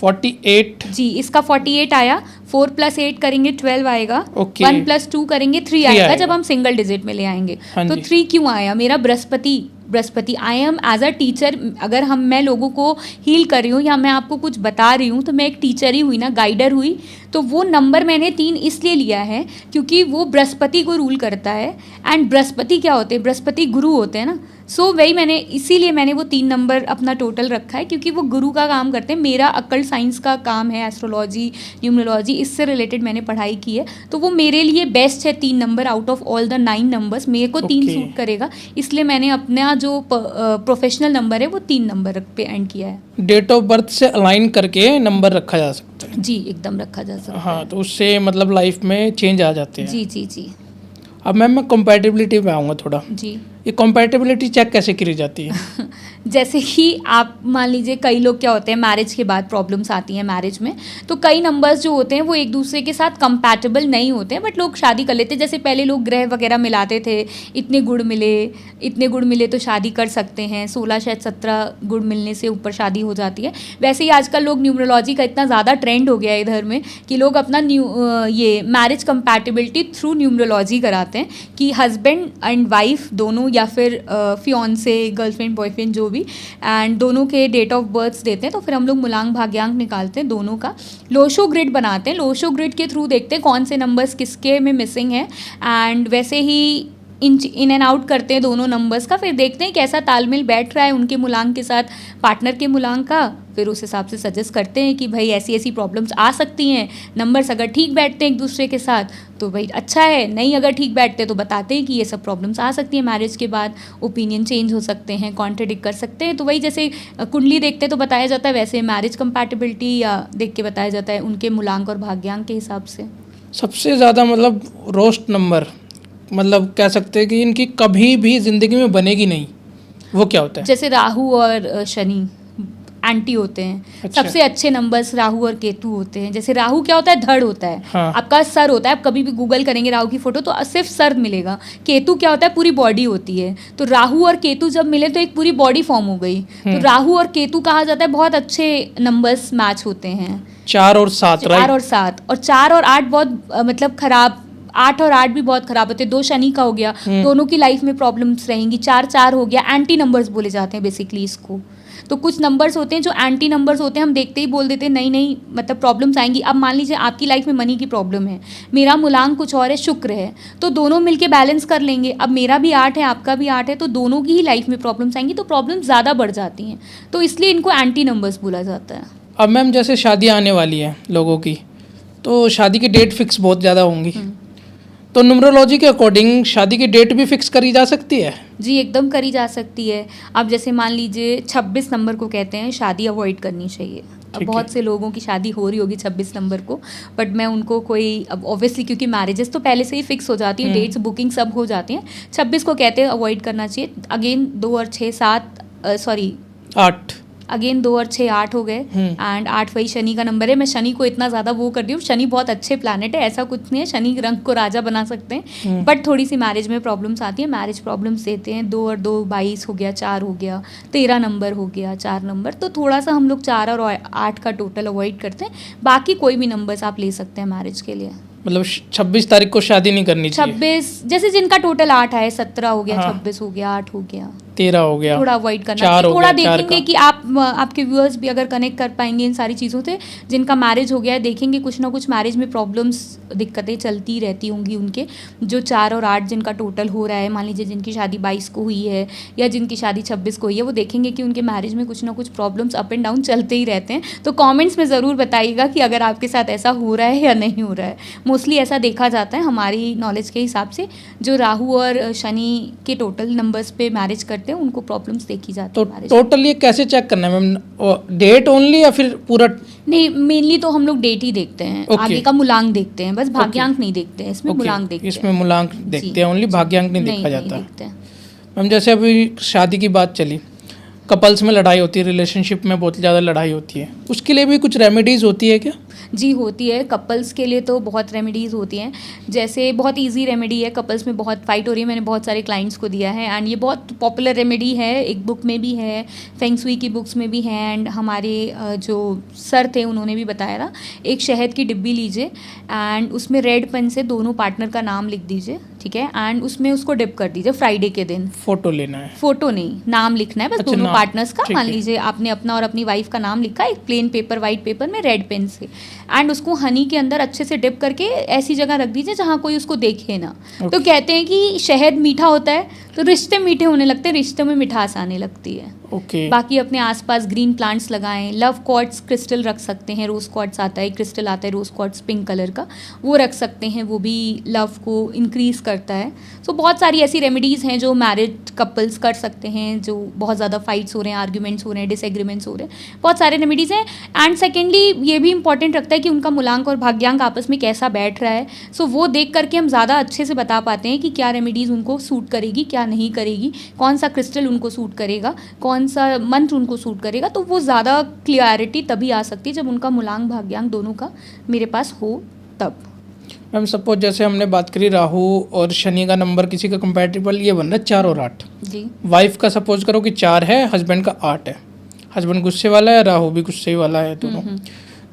48। जी, इसका 48 आया। 4 + 8 करेंगे 12 आएगा। Okay. 1 + 2 करेंगे 3 आएगा जब हम सिंगल डिजिट में ले आएंगे। तो 3 क्यों आया? मेरा Brihaspati I am as a teacher, अगर मैं लोगों को हील कर रही हूँ या मैं आपको कुछ बता रही हूँ तो मैं एक टीचर ही हुई ना, गाइडर हुई। तो वो नंबर मैंने 3 इसलिए लिया है क्योंकि वो बृहस्पति को रूल करता है। एंड बृहस्पति क्या होते हैं? बृहस्पति गुरु होते हैं ना। सो वही इसीलिए मैंने वो 3 नंबर अपना टोटल रखा है, क्योंकि वो गुरु का काम करते हैं। मेरा अकल्ट साइंस का काम है, एस्ट्रोलॉजी, न्यूमरोलॉजी, इससे रिलेटेड मैंने पढ़ाई की है, तो वो मेरे लिए बेस्ट है। 3 number out of all the 9 numbers मेरे को 3 सूट करेगा, इसलिए मैंने अपना जो प्रोफेशनल नंबर है वो 3 नंबर पे एंड किया है। डेट ऑफ बर्थ से अलाइन करके नंबर रखा जा सकता है? जी, एकदम रखा जा सकता है। हाँ, तो उससे मतलब लाइफ में चेंज आ जाते हैं। जी जी जी। अब मैम मैं कंपैटिबिलिटी पे आऊँगा थोड़ा। जी, ये कंपैटिबिलिटी चेक कैसे करी जाती है? जैसे कि आप मान लीजिए, कई लोग क्या होते हैं, मैरिज के बाद प्रॉब्लम्स आती हैं मैरिज में, तो कई नंबर्स जो होते हैं वो एक दूसरे के साथ कंपैटिबल नहीं होते हैं, बट लोग शादी कर लेते हैं। जैसे पहले लोग ग्रह वगैरह मिलाते थे, इतने गुण मिले तो शादी कर सकते हैं, 16 शायद 17 गुण मिलने से ऊपर शादी हो जाती है। वैसे ही आजकल लोग न्यूमरोलॉजी का इतना ज़्यादा ट्रेंड हो गया है इधर में कि लोग अपना ये मैरिज कंपैटिबिलिटी थ्रू न्यूमरोलॉजी कराते हैं कि हस्बैंड एंड वाइफ दोनों, या फिर फियांसे, गर्लफ्रेंड, बॉयफ्रेंड, जो भी, एंड दोनों के डेट ऑफ बर्थ देते हैं। तो फिर हम लोग मूलांक भाग्यांक निकालते हैं दोनों का, लोशो ग्रिड बनाते हैं, लोशो ग्रिड के थ्रू देखते हैं कौन से नंबर्स किसके में मिसिंग है। एंड वैसे ही इन एंड आउट करते हैं दोनों नंबर्स का, फिर देखते हैं कैसा तालमेल बैठ रहा है उनके मूलांक के साथ पार्टनर के मूलांक का, फिर उस हिसाब से सजेस्ट करते हैं कि भाई ऐसी ऐसी प्रॉब्लम्स आ सकती हैं, नंबर्स अगर ठीक बैठते हैं एक दूसरे के साथ तो भाई अच्छा है, नहीं अगर ठीक बैठते तो बताते हैं कि ये सब प्रॉब्लम्स आ सकती हैं मैरिज के बाद, ओपिनियन चेंज हो सकते हैं, कॉन्ट्रडिक्ट कर सकते हैं। तो वही जैसे कुंडली देखते हैं तो बताया जाता है, वैसे मैरिज कंपैटिबिलिटी या देख के बताया जाता है उनके मूलांक और भाग्यांक के हिसाब से। सबसे ज़्यादा मतलब रोस्ट नंबर, मतलब कह सकते हैं कि इनकी कभी भी ज़िंदगी में बनेगी नहीं, वो क्या होता है? जैसे राहु और शनि एंटी होते हैं। अच्छा। सबसे अच्छे नंबर्स राहु और केतु होते हैं। जैसे राहु क्या होता है, धड़ होता है, हाँ। आपका सर होता है, आप कभी भी गूगल करेंगे राहु की फोटो तो सिर्फ सर मिलेगा। केतु क्या होता है, पूरी बॉडी होती है। तो राहु और केतु जब मिले तो एक पूरी बॉडी फॉर्म हो गई। तो राहु और केतु कहा जाता है बहुत अच्छे नंबर्स मैच होते हैं। 4 और 7, 4 और 7 और 4 और 8 बहुत मतलब खराब, 8 और 8 भी बहुत खराब होते हैं। 2 शनि का हो गया, दोनों की लाइफ में प्रॉब्लम्स रहेंगी। 4 हो गया, एंटी नंबर्स बोले जाते हैं बेसिकली इसको। तो कुछ नंबर्स होते हैं जो एंटी नंबर्स होते हैं, हम देखते ही बोल देते हैं नहीं मतलब प्रॉब्लम्स आएंगी। अब मान लीजिए आपकी लाइफ में मनी की प्रॉब्लम है, मेरा मूलांक कुछ और है, शुक्र है, तो दोनों मिलके बैलेंस कर लेंगे। अब मेरा भी 8 है, आपका भी 8 है, तो दोनों की ही लाइफ में प्रॉब्लम्स आएंगी, तो प्रॉब्लम्स ज़्यादा बढ़ जाती हैं। तो इसलिए इनको एंटी नंबर्स बोला जाता है। अब मैम जैसे शादी आने वाली है लोगों की, तो शादी की डेट फिक्स बहुत ज़्यादा होंगी, तो न्यूमरोलॉजी के अकॉर्डिंग शादी की डेट भी फिक्स करी जा सकती है? जी एकदम करी जा सकती है। अब जैसे मान लीजिए 26 नंबर को कहते हैं शादी अवॉइड करनी चाहिए। अब बहुत से लोगों की शादी हो रही होगी 26 नंबर को, बट मैं उनको कोई, अब ऑब्वियसली क्योंकि मैरिजेस तो पहले से ही फिक्स हो जाती हैं, डेट्स बुकिंग सब हो जाती हैं, 26 को कहते हैं अवॉइड करना चाहिए। अगेन 2 और 6 7 सॉरी 8 अगेन 2 और 6 8 हो गए, एंड 8 वही शनि का नंबर है। मैं शनि को इतना ज़्यादा वो कर दी हूँ, शनि बहुत अच्छे प्लैनेट है, ऐसा कुछ नहीं है, शनि रंग को राजा बना सकते हैं, बट थोड़ी सी मैरिज में प्रॉब्लम्स आती है, मैरिज प्रॉब्लम्स देते हैं। 2 और 2 22 हो गया, 4 हो गया, 13 नंबर हो गया, 4 नंबर, तो थोड़ा सा हम लोग 4 और 8 का टोटल अवॉइड करते हैं। बाकी कोई भी नंबर्स आप ले सकते हैं मैरिज के लिए। मतलब 26 तारीख को शादी नहीं करनी चाहिए? 26 जैसे जिनका टोटल 8 है, 17 हो गया, 26 हो गया, 8 हो गया, 13 हो गया, थोड़ा अवॉइड करना 4 हो थोड़ा गया, देखेंगे कि आप आपके व्यूअर्स भी अगर कनेक्ट कर पाएंगे इन सारी चीज़ों से। जिनका मैरिज हो गया है देखेंगे कुछ ना कुछ मैरिज में प्रॉब्लम्स, दिक्कतें चलती रहती होंगी उनके। जो 4 और 8 जिनका टोटल हो रहा है, मान लीजिए जिनकी शादी 22 को हुई है या जिनकी शादी 26 को हुई है, वो देखेंगे कि उनके मैरिज में कुछ ना कुछ प्रॉब्लम्स अप एंड डाउन चलते ही रहते हैं। तो कॉमेंट्स में ज़रूर बताइएगा कि अगर आपके साथ ऐसा हो रहा है या नहीं हो रहा है। मोस्टली ऐसा देखा जाता है हमारी नॉलेज के हिसाब से, जो राहु और शनि के टोटल नंबर्स पे मैरिज करते हैं उनको प्रॉब्लम्स देखी जाती तो है। टोटल ये कैसे चेक करना है मैम, डेट ओनली या फिर पूरा? नहीं, मेनली तो हम लोग डेट ही देखते हैं, Okay. आगे का मूलांक देखते हैं, बस भाग्यांक नहीं देखते हैं, इसमें Okay. मूलांक देखते हैं। इसमें मूलांक देखते हैं ओनली, भाग्यांक नहीं देखा जाता। देखते हैं। मैम जैसे अभी शादी की बात चली, कपल्स में लड़ाई होती है, रिलेशनशिप में बहुत ज़्यादा लड़ाई होती है, उसके लिए भी कुछ रेमेडीज़ होती है क्या? जी होती है, कपल्स के लिए तो बहुत रेमेडीज़ होती हैं। जैसे बहुत इजी रेमेडी है, कपल्स में बहुत फाइट हो रही है, मैंने बहुत सारे क्लाइंट्स को दिया है, एंड ये बहुत पॉपुलर रेमेडी है, एक बुक में भी है, फेंग शुई की बुक्स में भी है, एंड हमारे जो सर थे उन्होंने भी बताया था। एक शहद की डिब्बी लीजिए एंड उसमें रेड पेन से दोनों पार्टनर का नाम लिख दीजिए, ठीक है, एंड उसमें उसको डिप कर दीजिए फ्राइडे के दिन। फोटो लेना है? फोटो नहीं, नाम लिखना है बस। अच्छा, दोनों नाम, पार्टनर्स का, ठीक मान है। लीजिए आपने अपना और अपनी वाइफ का नाम लिखा एक प्लेन पेपर, वाइट पेपर में रेड पेन से, एंड उसको हनी के अंदर अच्छे से डिप करके ऐसी जगह रख दीजिए जहाँ कोई उसको देखे ना। तो कहते हैं कि शहद मीठा होता है तो रिश्ते मीठे होने लगते हैं, रिश्ते में मिठास आने लगती है। ओके। बाकी अपने आसपास ग्रीन प्लांट्स लगाएं, लव क्वार्ट्स क्रिस्टल रख सकते हैं, रोज क्वार्ट्स आता है, क्रिस्टल आता है रोज क्वार्ट्स पिंक कलर का, वो रख सकते हैं, वो भी लव को इंक्रीज करता है। सो बहुत सारी ऐसी रेमेडीज़ हैं जो मैरिड कपल्स कर सकते हैं, जो बहुत ज़्यादा फाइट्स हो रहे हैं, आर्ग्यूमेंट्स हो रहे हैं, डिसएग्रीमेंट्स हो रहे हैं, बहुत सारे रेमेडीज़ हैं। एंड सेकेंडली ये भी इंपॉर्टेंट रखता है कि उनका मूलांक और भाग्यांक आपस में कैसा बैठ रहा है। सो वो देख करके हम ज़्यादा अच्छे से बता पाते हैं कि क्या रेमेडीज़ उनको सूट करेगी, क्या नहीं करेगी, कौन सा क्रिस्टल उनको सूट करेगा, कौन सा मंत्र उनको सूट करेगा। तो वो ज़्यादा क्लियरिटी तभी आ सकती है जब उनका मूलांक भाग्यांक दोनों का मेरे पास हो तब। मैम सपोज जैसे हमने बात करी राहु और शनि का नंबर किसी का कंपैटिबल ये बन रहा है 4 और 8 जी। वाइफ का सपोज करो कि 4 है, हस्बैंड का 8 है, हस्बैंड गुस्से वाला है, राहु भी गुस्से वाला है दोनों,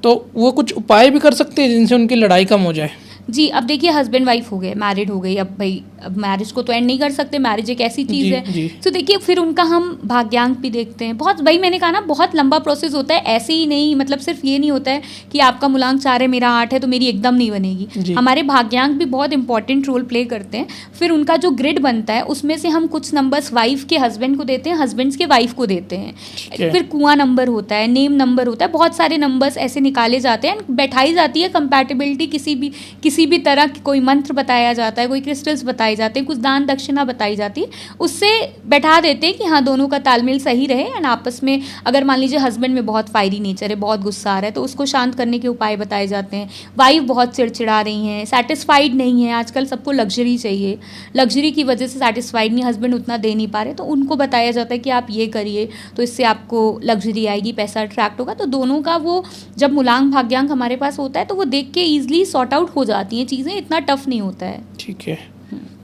तो वो कुछ उपाय भी कर सकते हैं जिनसे उनकी लड़ाई कम हो जाए? जी अब देखिए, हस्बैंड वाइफ हो गए, मैरिड हो गई, अब भाई मैरिज को तो एंड नहीं कर सकते, मैरिज एक ऐसी चीज़ जी, है। जी। तो देखिए फिर उनका हम भाग्यांक भी देखते हैं। बहुत, वही मैंने कहा ना, बहुत लंबा प्रोसेस होता है, ऐसे ही नहीं, मतलब सिर्फ ये नहीं होता है कि आपका मूलांक 4 है, मेरा 8 है तो मेरी एकदम नहीं जी। बनेगी। हमारे भाग्यांक भी बहुत इंपॉर्टेंट रोल प्ले करते हैं। फिर उनका जो ग्रिड बनता है उसमें से हम कुछ नंबर्स वाइफ के हस्बैंड को देते हैं, हस्बैंड्स के वाइफ को देते हैं। ठीक है। फिर कुआं नंबर होता है, नेम नंबर होता है, बहुत सारे नंबर्स ऐसे निकाले जाते हैं, बैठाई जाती है कंपैटिबिलिटी। किसी भी तरह की कोई मंत्र बताया जाता है, कोई क्रिस्टल्स बताए जाते हैं, कुछ दान दक्षिणा बताई जाती है, उससे बैठा देते हैं कि हाँ दोनों का तालमेल सही रहे। एंड आपस में अगर मान लीजिए हस्बैंड में बहुत फायरी नेचर है, बहुत गुस्सा आ रहा है, तो उसको शांत करने के उपाय बताए जाते हैं। वाइफ बहुत चिड़चिड़ा रही हैं, सेटिस्फाइड नहीं है, आजकल सबको लग्जरी चाहिए, लग्जरी की वजह से सेटिस्फाइड नहीं, हस्बैंड उतना दे नहीं पा रहे, तो उनको बताया जाता है कि आप ये करिए तो इससे आपको लग्जरी आएगी, पैसा अट्रैक्ट होगा। तो दोनों का वो जब मूलांक भाग्यांक हमारे पास होता है तो वो देख के ईजिली सॉर्ट आउट हो जाती हैं चीज़ें, इतना टफ नहीं होता है। ठीक है।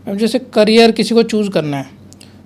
अब जैसे करियर किसी को चूज़ करना है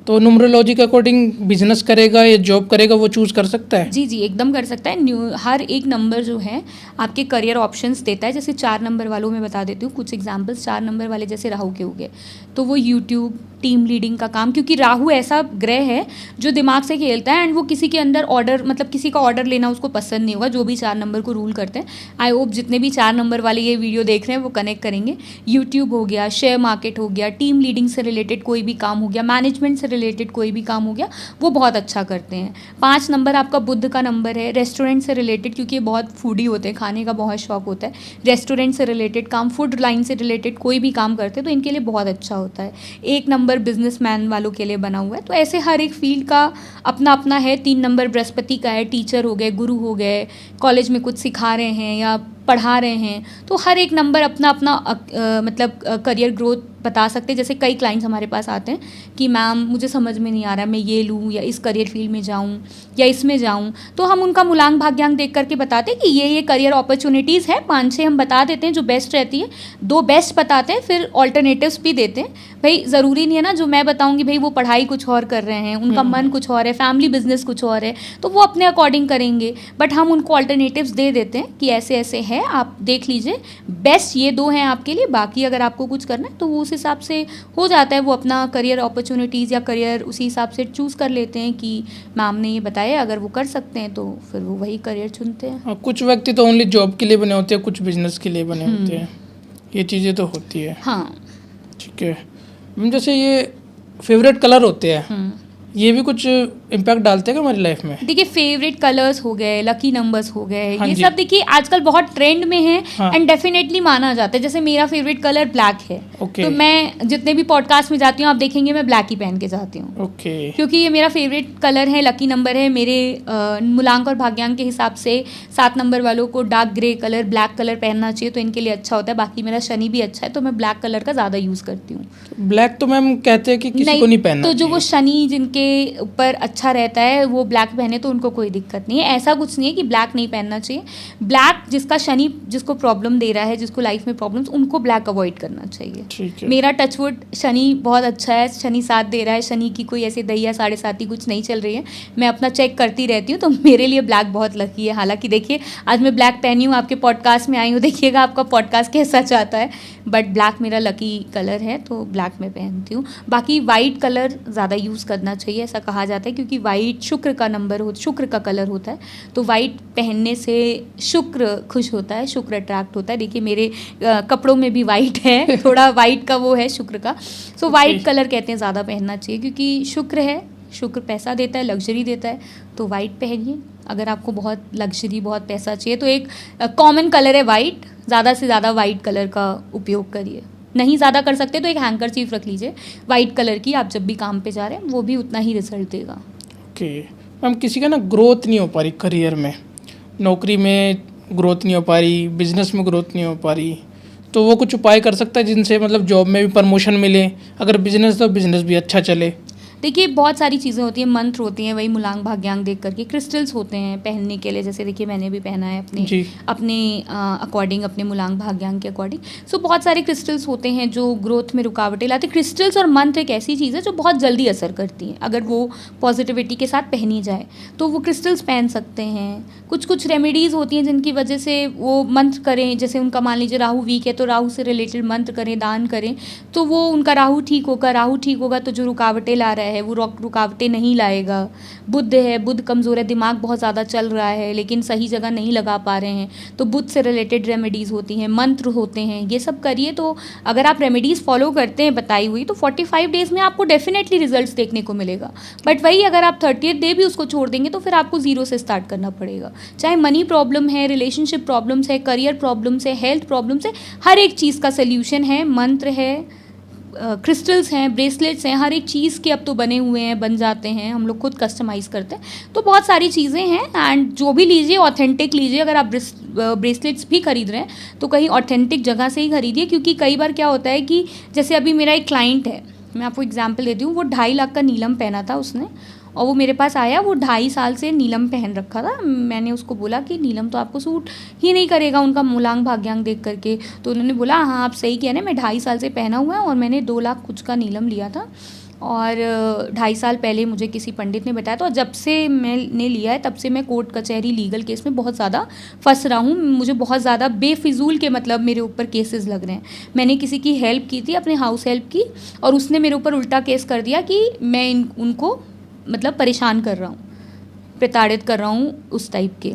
तो न्यूमरोलॉजी के अकॉर्डिंग बिजनेस करेगा या जॉब करेगा, वो चूज़ कर सकता है? जी एकदम कर सकता है। हर एक नंबर जो है आपके करियर ऑप्शंस देता है। जैसे 4 नंबर वालों में बता देती हूँ कुछ एग्जांपल्स। 4 नंबर वाले जैसे राहु के हो गए, तो वो यूट्यूब, टीम लीडिंग का काम, क्योंकि राहु ऐसा ग्रह है जो दिमाग से खेलता है एंड वो किसी के अंदर ऑर्डर, मतलब किसी का ऑर्डर लेना उसको पसंद नहीं होगा, जो भी 4 नंबर को रूल करते हैं। आई होप जितने भी 4 नंबर वाले ये वीडियो देख रहे हैं वो कनेक्ट करेंगे। यूट्यूब हो गया, शेयर मार्केट हो गया, टीम लीडिंग से रिलेटेड कोई भी काम हो गया, मैनेजमेंट से रिलेटेड कोई भी काम हो गया, वो बहुत अच्छा करते हैं। 5 नंबर आपका बुध का नंबर है, रेस्टोरेंट से रिलेटेड, क्योंकि ये बहुत फूडी होते हैं, खाने का बहुत शौक होता है, रेस्टोरेंट से रिलेटेड काम, फूड लाइन से रिलेटेड कोई भी काम करते हैं तो इनके लिए बहुत अच्छा होता है। 1 नंबर बिजनेसमैन वालों के लिए बना हुआ है। तो ऐसे हर एक फील्ड का अपना अपना है। 3 नंबर बृहस्पति का है, टीचर हो गए, गुरु हो गए, कॉलेज में कुछ सिखा रहे हैं या पढ़ा रहे हैं, तो हर एक नंबर अपना अपना मतलब करियर ग्रोथ बता सकते हैं। जैसे कई क्लाइंट्स हमारे पास आते हैं कि मैम मुझे समझ में नहीं आ रहा, मैं ये लूँ या इस करियर फील्ड में जाऊँ या इसमें जाऊँ, तो हम उनका मूलांक भाग्यांक देख करके बताते हैं कि ये करियर अपॉर्चुनिटीज़ है। 5-6 हम बता देते हैं जो बेस्ट रहती है, 2 बेस्ट बताते हैं, फिर ऑल्टरनेटिव्स भी देते हैं। भाई ज़रूरी नहीं है ना जो मैं बताऊँगी भाई वो पढ़ाई कुछ और कर रहे हैं, उनका मन कुछ और है, फैमिली बिजनेस कुछ और है, तो वो अपने अकॉर्डिंग करेंगे, बट हम उनको ऑल्टरनेटिव्स दे देते हैं कि ऐसे ऐसे है, आप देख लीजिए, बेस्ट ये 2 हैं आपके लिए, बाकी अगर आपको कुछ करना है तो वो उस हिसाब से हो जाता है। वो अपना करियर अपॉर्चुनिटीज़ या करियर उसी हिसाब से चूज़ कर लेते हैं कि मैम ने ये बताया, अगर वो कर सकते हैं तो फिर वो वही करियर चुनते हैं। कुछ व्यक्ति तो ओनली जॉब के लिए बने होते हैं, कुछ बिजनेस के लिए बने होते हैं, ये चीज़ें तो होती है। हाँ ठीक है। जैसे ये फेवरेट कलर होते हैं, ये भी कुछ इम्पैक्ट डालते हैं हमारी लाइफ में? देखिए फेवरेट कलर्स हो गए, लकी नंबर्स हो गए, हाँ ये जी। सब देखिए आजकल बहुत ट्रेंड में है हाँ। एंड डेफिनेटली माना जाता है। जैसे मेरा फेवरेट कलर ब्लैक है, ओके। तो मैं जितने भी पॉडकास्ट में जाती हूँ आप देखेंगे मैं ब्लैक ही पहन के जाती हूँ, ओके। क्योंकि ये मेरा फेवरेट कलर है, लकी नंबर है। मेरे मूलांक और भाग्यांक के हिसाब से 7 नंबर वालों को dark grey colour, black colour पहनना चाहिए, तो इनके लिए अच्छा होता है। बाकी मेरा शनि भी अच्छा है तो मैं ब्लैक कलर का ज़्यादा यूज़ करती हूँ। ब्लैक तो मैम कहते हैं कि किसी को नहीं पहनना तो जो वो चाहिए। शनि जिनके ऊपर अच्छा रहता है वो ब्लैक पहने तो उनको कोई दिक्कत नहीं है। ऐसा कुछ नहीं है कि ब्लैक नहीं पहनना चाहिए। ब्लैक जिसका शनि जिसको प्रॉब्लम दे रहा है, जिसको लाइफ में प्रॉब्लम्स, उनको ब्लैक अवॉइड करना चाहिए। ठीक है। मेरा टचवुड शनि बहुत अच्छा है, शनि साथ दे रहा है, शनि की कोई ऐसे दैया 7.5 कुछ नहीं चल रही है, मैं अपना चेक करती रहती हूँ, तो मेरे लिए ब्लैक बहुत लकी है। हालांकि देखिए आज मैं ब्लैक पहनी हूँ, आपके पॉडकास्ट में आई हूँ, देखिएगा आपका पॉडकास्ट कैसा चाहता है, बट ब्लैक मेरा लकी कलर है तो ब्लैक मैं पहनती हूँ। बाकी वाइट कलर ज़्यादा यूज़ करना चाहिए, ऐसा कहा जाता है, क्योंकि वाइट शुक्र का नंबर हो, शुक्र का कलर होता है, तो वाइट पहनने से शुक्र खुश होता है, शुक्र अट्रैक्ट होता है। देखिए मेरे कपड़ों में भी वाइट है, थोड़ा वाइट का वो है शुक्र का, सो वाइट कलर कहते हैं ज़्यादा पहनना चाहिए, क्योंकि शुक्र है, शुक्र पैसा देता है, लग्जरी देता है, तो वाइट पहनिए। अगर आपको बहुत लग्जरी, बहुत पैसा चाहिए तो एक कॉमन कलर है वाइट, ज़्यादा से ज़्यादा वाइट कलर का उपयोग करिए। नहीं ज़्यादा कर सकते तो एक हैंकरचीफ रख लीजिए वाइट कलर की, आप जब भी काम पे जा रहे हैं वो भी उतना ही रिजल्ट देगा। ओके मैम, किसी का ना ग्रोथ नहीं हो पा रही करियर में, नौकरी में ग्रोथ नहीं हो पा रही, बिजनेस में ग्रोथ नहीं हो पा रही, तो वो कुछ उपाय कर सकता है जिनसे मतलब जॉब में भी प्रमोशन मिले, अगर बिजनेस तो बिजनेस भी अच्छा चले? देखिए बहुत सारी चीज़ें होती हैं, मंत्र होती हैं, वही मुलांग भाग्यांग देख करके, क्रिस्टल्स होते हैं पहनने के लिए, जैसे देखिए मैंने भी पहना है अपने अकॉर्डिंग, अपने मुलांग भाग्यांग के अकॉर्डिंग। सो बहुत सारे क्रिस्टल्स होते हैं जो ग्रोथ में रुकावटें लाते हैं। क्रिस्टल्स और मंत्र एक ऐसी चीज़ है जो बहुत जल्दी असर करती है, अगर वो पॉजिटिविटी के साथ पहनी जाए तो वो क्रिस्टल्स पहन सकते हैं। कुछ कुछ रेमेडीज़ होती हैं जिनकी वजह से वो मंत्र करें, जैसे उनका मान लीजिए राहु वीक है तो राहु से रिलेटेड मंत्र करें, दान करें, तो वो उनका राहु ठीक होगा तो जो रुकावटें ला रहा है वो रुकावटें नहीं लाएगा। बुध है, बुध कमज़ोर है, दिमाग बहुत ज़्यादा चल रहा है लेकिन सही जगह नहीं लगा पा रहे हैं, तो बुध से रिलेटेड रेमेडीज़ होती हैं, मंत्र होते हैं, ये सब करिए। तो अगर आप रेमेडीज़ फॉलो करते हैं बताई हुई, तो 45 डेज़ में आपको डेफिनेटली रिजल्ट्स देखने को मिलेगा। बट वही अगर आप 30th डे भी उसको छोड़ देंगे तो फिर आपको ज़ीरो से स्टार्ट करना पड़ेगा। चाहे मनी प्रॉब्लम है, रिलेशनशिप प्रॉब्लम्स है, करियर प्रॉब्लम्स है, हेल्थ प्रॉब्लम्स है, हर एक चीज़ का सोल्यूशन है। मंत्र है, क्रिस्टल्स हैं, ब्रेसलेट्स हैं, हर एक चीज़ के अब तो बने हुए हैं, बन जाते हैं, हम लोग खुद कस्टमाइज़ करते हैं। तो बहुत सारी चीज़ें हैं एंड जो भी लीजिए ऑथेंटिक लीजिए। अगर आप ब्रेसलेट्स भी खरीद रहे हैं तो कहीं ऑथेंटिक जगह से ही खरीदिए, क्योंकि कई बार क्या होता है कि जैसे अभी मेरा एक क्लाइंट है, मैं आपको एग्जांपल देती हूँ, वो 2.5 लाख का नीलम पहना था उसने, और वो मेरे पास आया, वो 2.5 साल से नीलम पहन रखा था। मैंने उसको बोला कि नीलम तो आपको सूट ही नहीं करेगा उनका मुलांग भाग्यांग देख करके। तो उन्होंने बोला हाँ आप सही कह रहे हैं, मैं 2.5 साल से पहना हुआ है और मैंने 2 लाख कुछ का नीलम लिया था, और 2.5 साल पहले मुझे किसी पंडित ने बताया। तो जब से मैंने लिया है तब से मैं कोर्ट कचहरी लीगल केस में बहुत ज़्यादा फंस रहा हूँ। मुझे बहुत ज़्यादा बेफिजूल के मतलब मेरे ऊपर केसेस लग रहे हैं। मैंने किसी की हेल्प की थी, अपने हाउस हेल्प की, और उसने मेरे ऊपर उल्टा केस कर दिया कि मैं उनको मतलब परेशान कर रहा हूँ, प्रताड़ित कर रहा हूँ, उस टाइप के।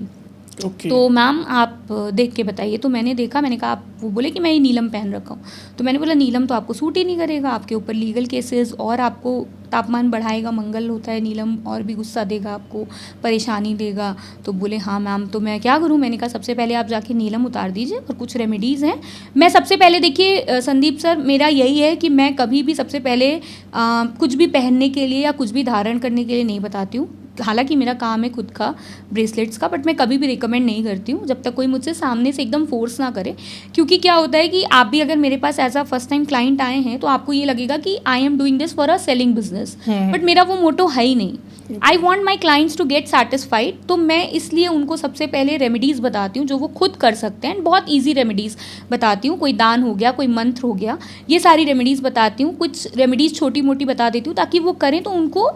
तो मैम आप देख के बताइए। तो मैंने देखा, मैंने कहा आप, वो बोले कि मैं ये नीलम पहन रखा हूँ। तो मैंने बोला नीलम तो आपको सूट ही नहीं करेगा, आपके ऊपर लीगल केसेस, और आपको तापमान बढ़ाएगा, मंगल होता है नीलम, और भी गुस्सा देगा आपको, परेशानी देगा। तो बोले हाँ मैम तो मैं क्या करूँ। मैंने कहा सबसे पहले आप जाके नीलम उतार दीजिए, और कुछ रेमेडीज़ हैं। मैं सबसे पहले देखिए संदीप सर, मेरा यही है कि मैं कभी भी सबसे पहले कुछ भी पहनने के लिए या कुछ भी धारण करने के लिए नहीं बताती हूँ। हालांकि मेरा काम है खुद का ब्रेसलेट्स का, बट मैं कभी भी रिकमेंड नहीं करती हूँ जब तक कोई मुझसे सामने से एकदम फोर्स ना करे। क्योंकि क्या होता है कि आप भी अगर मेरे पास as a first time client आए हैं तो आपको ये लगेगा कि I am doing this for a selling business, but मेरा वो मोटो है ही नहीं। I want my clients to get satisfied. तो मैं इसलिए उनको सबसे पहले रेमेडीज़ बताती हूँ जो वो खुद कर सकते हैं, बहुत ईजी रेमेडीज़ बताती हूँ। कोई दान हो गया, कोई मंत्र हो गया, ये सारी रेमेडीज़ बताती हूँ। कुछ रेमेडीज़ छोटी मोटी बता देती हूँ ताकि वो करें तो उनको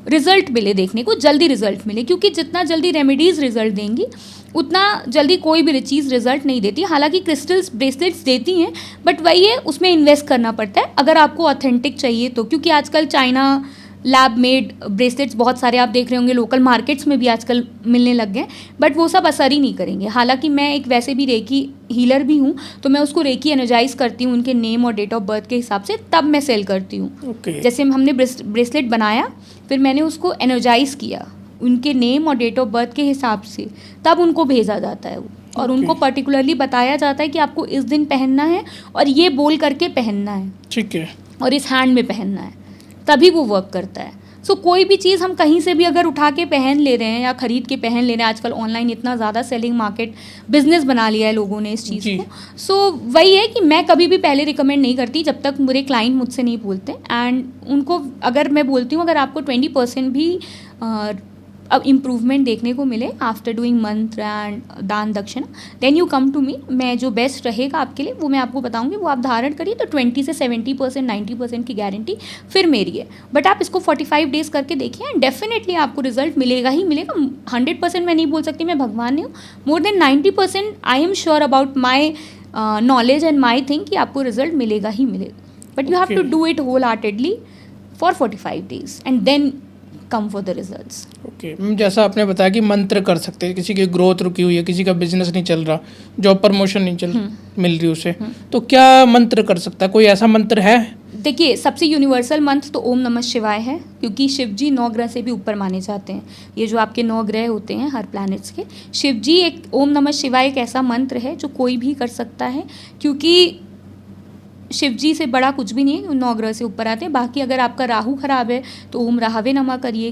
रिजल्ट मिले, देखने को जल्दी रिजल्ट मिले। क्योंकि जितना जल्दी रेमेडीज़ रिजल्ट देंगी उतना जल्दी कोई भी चीज़ रिजल्ट नहीं देती। हालांकि क्रिस्टल्स ब्रेसलेट्स देती हैं, बट वही है, उसमें इन्वेस्ट करना पड़ता है अगर आपको ऑथेंटिक चाहिए तो। क्योंकि आजकल चाइना लैब मेड ब्रेसलेट्स बहुत सारे आप देख रहे होंगे, लोकल मार्केट्स में भी आजकल मिलने लग गए, बट वो सब असर ही नहीं करेंगे। हालांकि मैं एक वैसे भी रेकी हीलर भी हूँ, तो मैं उसको रेकी एनर्जाइज करती हूँ उनके नेम और डेट ऑफ बर्थ के हिसाब से, तब मैं सेल करती हूँ। जैसे हमने ब्रेसलेट बनाया, फिर मैंने उसको एनर्जाइज किया उनके नेम और डेट ऑफ बर्थ के हिसाब से, तब उनको भेजा जाता है वो। और उनको पर्टिकुलरली बताया जाता है कि आपको इस दिन पहनना है और ये बोल करके पहनना है, ठीक है, और इस हैंड में पहनना है, तभी वो वर्क करता है। सो कोई भी चीज़ हम कहीं से भी अगर उठा के पहन ले रहे हैं या ख़रीद के पहन ले रहे हैं, आजकल ऑनलाइन इतना ज़्यादा सेलिंग मार्केट बिजनेस बना लिया है लोगों ने इस चीज़ को। सो वही है कि मैं कभी भी पहले रिकमेंड नहीं करती जब तक मेरे क्लाइंट मुझसे नहीं बोलते। एंड उनको अगर मैं बोलती हूँ अगर आपको 20% भी अब इम्प्रूवमेंट देखने को मिले आफ्टर डूइंग मंत्र एंड दान दक्षिणा, then you come to me. मैं जो बेस्ट रहेगा आपके लिए वो मैं आपको बताऊंगी, वो आप धारण करिए तो 20 से 70% 90% की गारंटी फिर मेरी है। बट आप इसको 45 डेज़ करके देखिए एंड डेफिनेटली आपको रिजल्ट मिलेगा ही मिलेगा। 100% मैं नहीं बोल सकती, मैं भगवान नहीं हूँ, more than 90% I am sure about my knowledge and my thing कि आपको रिजल्ट मिलेगा ही मिलेगा। But you have to do it whole heartedly for 45 days and then come for the results. Okay ma'am, जैसा आपने बताया कि मंत्र कर सकते हैं, किसी की ग्रोथ रुकी हुई है, किसी का बिजनेस नहीं चल रहा, जॉब प्रमोशन नहीं मिल रही उसे, तो क्या मंत्र कर सकता है? कोई ऐसा मंत्र है? देखिए सबसे यूनिवर्सल मंत्र तो ओम नमः शिवाय है, क्योंकि शिव जी 9 ग्रह से भी ऊपर माने जाते हैं। ये जो आपके 9 ग्रह होते हैं हर प्लैनेट्स के, शिव जी एक ओम नमः शिवाय एक ऐसा मंत्र है जो कोई भी कर सकता है, क्योंकि शिव जी से बड़ा कुछ भी नहीं है, 9 ग्रह से ऊपर आते हैं। बाकी अगर आपका राहु खराब है तो ओम राहवे नमः करिए,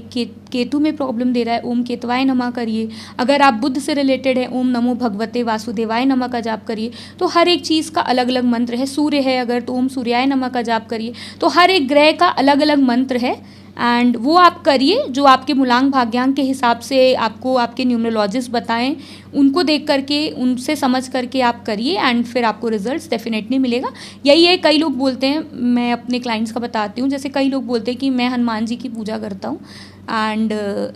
केतु में प्रॉब्लम दे रहा है ओम केतवाय नमः करिए, अगर आप बुध से रिलेटेड है ओम नमो भगवते वासुदेवाय नमः का जाप करिए। तो हर एक चीज़ का अलग अलग मंत्र है। सूर्य है अगर तो ओम सूर्याय नमः का जाप करिए। तो हर एक ग्रह का अलग अलग मंत्र है एंड वो आप करिए जो आपके मूलांक भाग्यांक के हिसाब से आपको आपके न्यूमरोलॉजिस्ट बताएं, उनको देख करके उनसे समझ करके आप करिए एंड फिर आपको रिजल्ट्स डेफिनेटली मिलेगा। यही है, कई लोग बोलते हैं, मैं अपने क्लाइंट्स का बताती हूँ, जैसे कई लोग बोलते हैं कि मैं हनुमान जी की पूजा करता हूँ एंड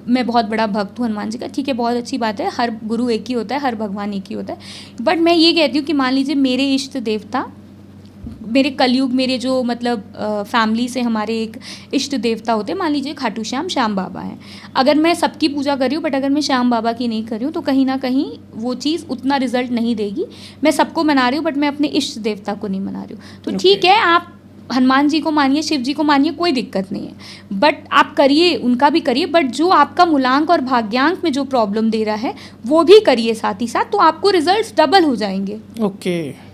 मैं बहुत बड़ा भक्त हूँ हनुमान जी का। ठीक है, बहुत अच्छी बात है, हर गुरु एक ही होता है, हर भगवान एक ही होता है। बट मैं ये कहती हूँ कि मान लीजिए मेरे इष्ट देवता, मेरे कलयुग, मेरे जो मतलब फैमिली से हमारे एक इष्ट देवता होते हैं, मान लीजिए खाटू श्याम, श्याम बाबा हैं। अगर मैं सबकी पूजा कर रही हूँ बट अगर मैं श्याम बाबा की नहीं कर रही हूँ तो कहीं ना कहीं वो चीज़ उतना रिजल्ट नहीं देगी। मैं सबको मना रही हूँ बट मैं अपने इष्ट देवता को नहीं मना रही हूँ। तो ठीक है, आप हनुमान जी को मानिए, शिव जी को मानिए, कोई दिक्कत नहीं है, बट आप करिए, उनका भी करिए, बट जो आपका मूलांक और भाग्यांक में जो प्रॉब्लम दे रहा है वो भी करिए साथ ही साथ, तो आपको रिजल्ट्स डबल हो जाएंगे। ओके।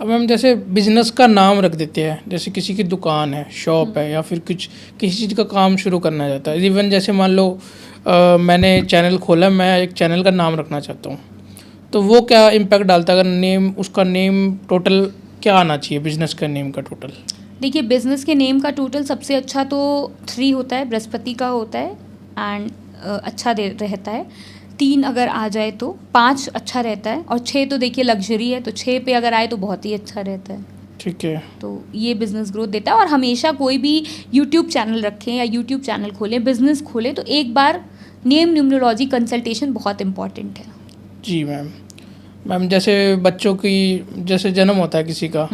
अब मैम जैसे बिजनेस का नाम रख देते हैं, जैसे किसी की दुकान है, शॉप है, या फिर कुछ किसी चीज़ का काम शुरू करना चाहता है, इवन जैसे मान लो मैंने चैनल खोला, मैं एक चैनल का नाम रखना चाहता हूँ, तो वो क्या इम्पैक्ट डालता है? अगर नेम, उसका नेम टोटल क्या आना चाहिए बिजनेस का नेम का टोटल? देखिए, बिजनेस के नेम का टोटल सबसे अच्छा तो 3 होता है, बृहस्पति का होता है एंड अच्छा रहता है। 3 अगर आ जाए तो 5 अच्छा रहता है, और 6 तो देखिए लग्जरी है, तो 6 पे अगर आए तो बहुत ही अच्छा रहता है। ठीक है। तो ये बिज़नेस ग्रोथ देता है। और हमेशा कोई भी यूट्यूब चैनल रखें या यूट्यूब चैनल खोलें, बिज़नेस खोलें, तो एक बार नेम न्यूमरोलॉजी कंसल्टेशन बहुत इंपॉर्टेंट है। जी मैम। मैम जैसे बच्चों की जैसे जन्म होता है किसी का,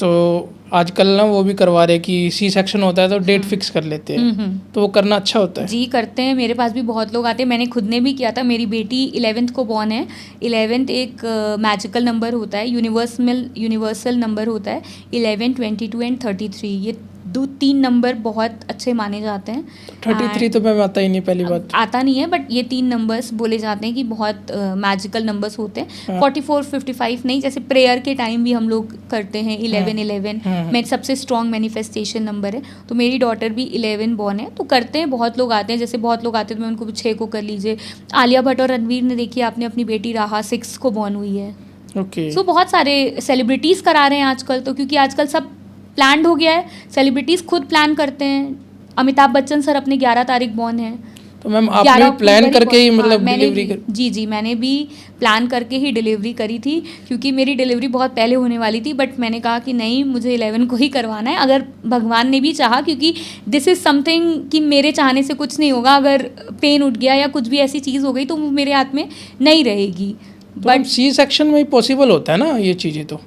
तो आजकल ना वो भी करवा रहे कि सी सेक्शन होता है तो डेट फिक्स कर लेते हैं, तो वो करना अच्छा होता है? जी करते हैं, मेरे पास भी बहुत लोग आते हैं, मैंने खुद ने भी किया था। मेरी बेटी 11th को बॉर्न है। 11th एक मैजिकल नंबर होता है, यूनिवर्सल नंबर होता है। 11, 22 एंड 33, ये 2-3 नंबर बहुत अच्छे माने जाते हैं। 33 तो मैम आता ही नहीं, पहली बात आता नहीं है, बट ये 3 नंबर्स बोले जाते हैं कि बहुत मैजिकल नंबर्स होते हैं। 44, 55 नहीं, जैसे प्रेयर के टाइम भी हम लोग करते हैं 11 मैं सबसे स्ट्रॉन्ग मैनिफेस्टेशन नंबर है, तो मेरी डॉटर भी 11 बॉर्न है, तो करते हैं। बहुत लोग आते हैं, जैसे बहुत लोग आते हैं तो मैं उनको 6 को कर लीजिए। आलिया भट्ट और रणवीर ने, देखिए आपने, अपनी बेटी राहा 6 को बॉर्न हुई है। ओके। सो बहुत सारे सेलिब्रिटीज़ करा रहे हैं आजकल, तो क्योंकि आजकल सब प्लान्ड हो गया है, सेलिब्रिटीज़ खुद प्लान करते हैं। अमिताभ बच्चन सर अपने 11 तारीख बॉर्न है। तो मैम आपने प्लान करके ही मतलब डिलीवरी कर? जी, मैंने भी प्लान करके ही डिलीवरी करी थी, क्योंकि मेरी डिलीवरी बहुत पहले होने वाली थी, बट मैंने कहा कि नहीं, मुझे 11 को ही करवाना है। अगर भगवान ने भी चाहा, क्योंकि दिस इज़ समथिंग कि मेरे चाहने से कुछ नहीं होगा, अगर पेन उठ गया या कुछ भी ऐसी चीज़ हो गई तो वो मेरे हाथ में नहीं रहेगी। बट सी सेक्शन में ही पॉसिबल होता है ना ये चीज़ें? तो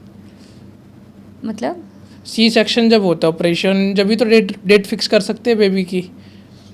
मतलब सी सेक्शन जब होता है ऑपरेशन, जब भी तो डेट फिक्स कर सकते हैं बेबी की,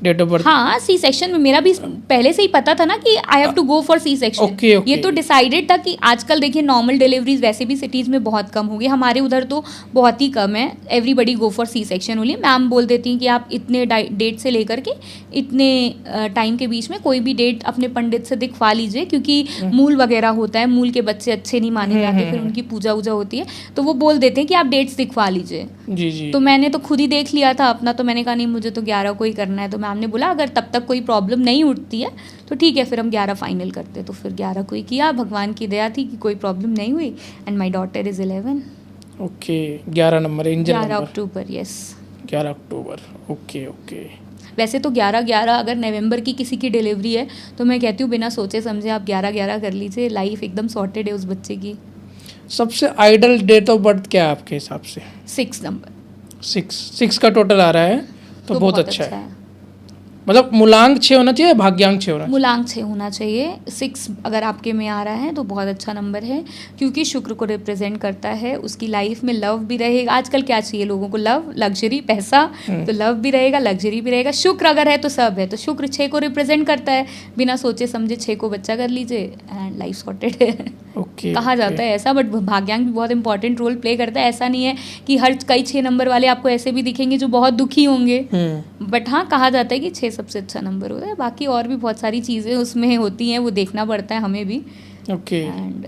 डेट ऑफ बर्थ। हाँ, सी सेक्शन में मेरा भी पहले से ही पता था ना कि I have to go for C section. Okay. ये तो डिसाइडेड था कि आजकल देखिए नॉर्मल डिलीवरीज वैसे भी सिटीज़ में बहुत कम हो गई, हमारे उधर तो बहुत ही कम है। Everybody go for C section only. Ma'am बोल देती हैं कि आप इतने डेट से लेकर के इतने टाइम के बीच में कोई भी डेट अपने पंडित से दिखवा लीजिए, क्योंकि मूल वगैरह होता है, मूल के बच्चे अच्छे नहीं माने जाते, फिर उनकी पूजा वूजा होती है, तो वो बोल देते हैं कि आप डेट्स दिखवा लीजिए। जी जी। तो मैंने तो खुद ही देख लिया था अपना, तो मैंने कहा नहीं, मुझे तो 11 को ही करना है। तो मैम ने बोला अगर तब तक कोई प्रॉब्लम नहीं उठती है तो ठीक है, फिर हम 11 फाइनल करते। तो फिर 11 को ही किया, भगवान की दया थी कि कोई प्रॉब्लम नहीं हुई and my daughter is 11। Okay. 11 number, angel number. 11 October, yes. 11 October, okay okay. वैसे तो 11/11 अगर नवंबर की किसी की डिलीवरी है तो मैं कहती हूँ बिना सोचे समझे आप 11/11 कर लीजिए, लाइफ एकदम सॉर्टेड है उस बच्चे की। सबसे आइडल डेट ऑफ बर्थ क्या है आपके हिसाब से? 6 नंबर। 6 का टोटल आ रहा है तो बहुत अच्छा है। है। मतलब मूलांक 6 होना चाहिए, भाग्यांक 6 होना चाहिए? मूलांक 6 होना चाहिए। 6 अगर आपके में आ रहा है तो बहुत अच्छा नंबर है, क्योंकि शुक्र को रिप्रेजेंट करता है। उसकी लाइफ में लव भी रहेगा। आजकल क्या चाहिए लोगों को? लव, लग्जरी, पैसा। तो लव भी रहेगा, लग्जरी भी रहेगा। शुक्र अगर है तो सब है। तो शुक्र 6 को रिप्रेजेंट करता है, बिना सोचे समझे 6 को बच्चा कर लीजिए एंड लाइफ सॉर्टेड है। ओके। कहा जाता है ऐसा, बट भाग्यांक भी बहुत इंपॉर्टेंट रोल प्ले करता है। ऐसा नहीं है कि हर कई 6 नंबर वाले आपको ऐसे भी दिखेंगे जो बहुत दुखी होंगे, बट हाँ, कहा जाता है कि 6 सबसे अच्छा नंबर होता है। बाकी और भी बहुत सारी चीज़ें उसमें होती हैं, वो देखना पड़ता है हमें भी। ओके। एंड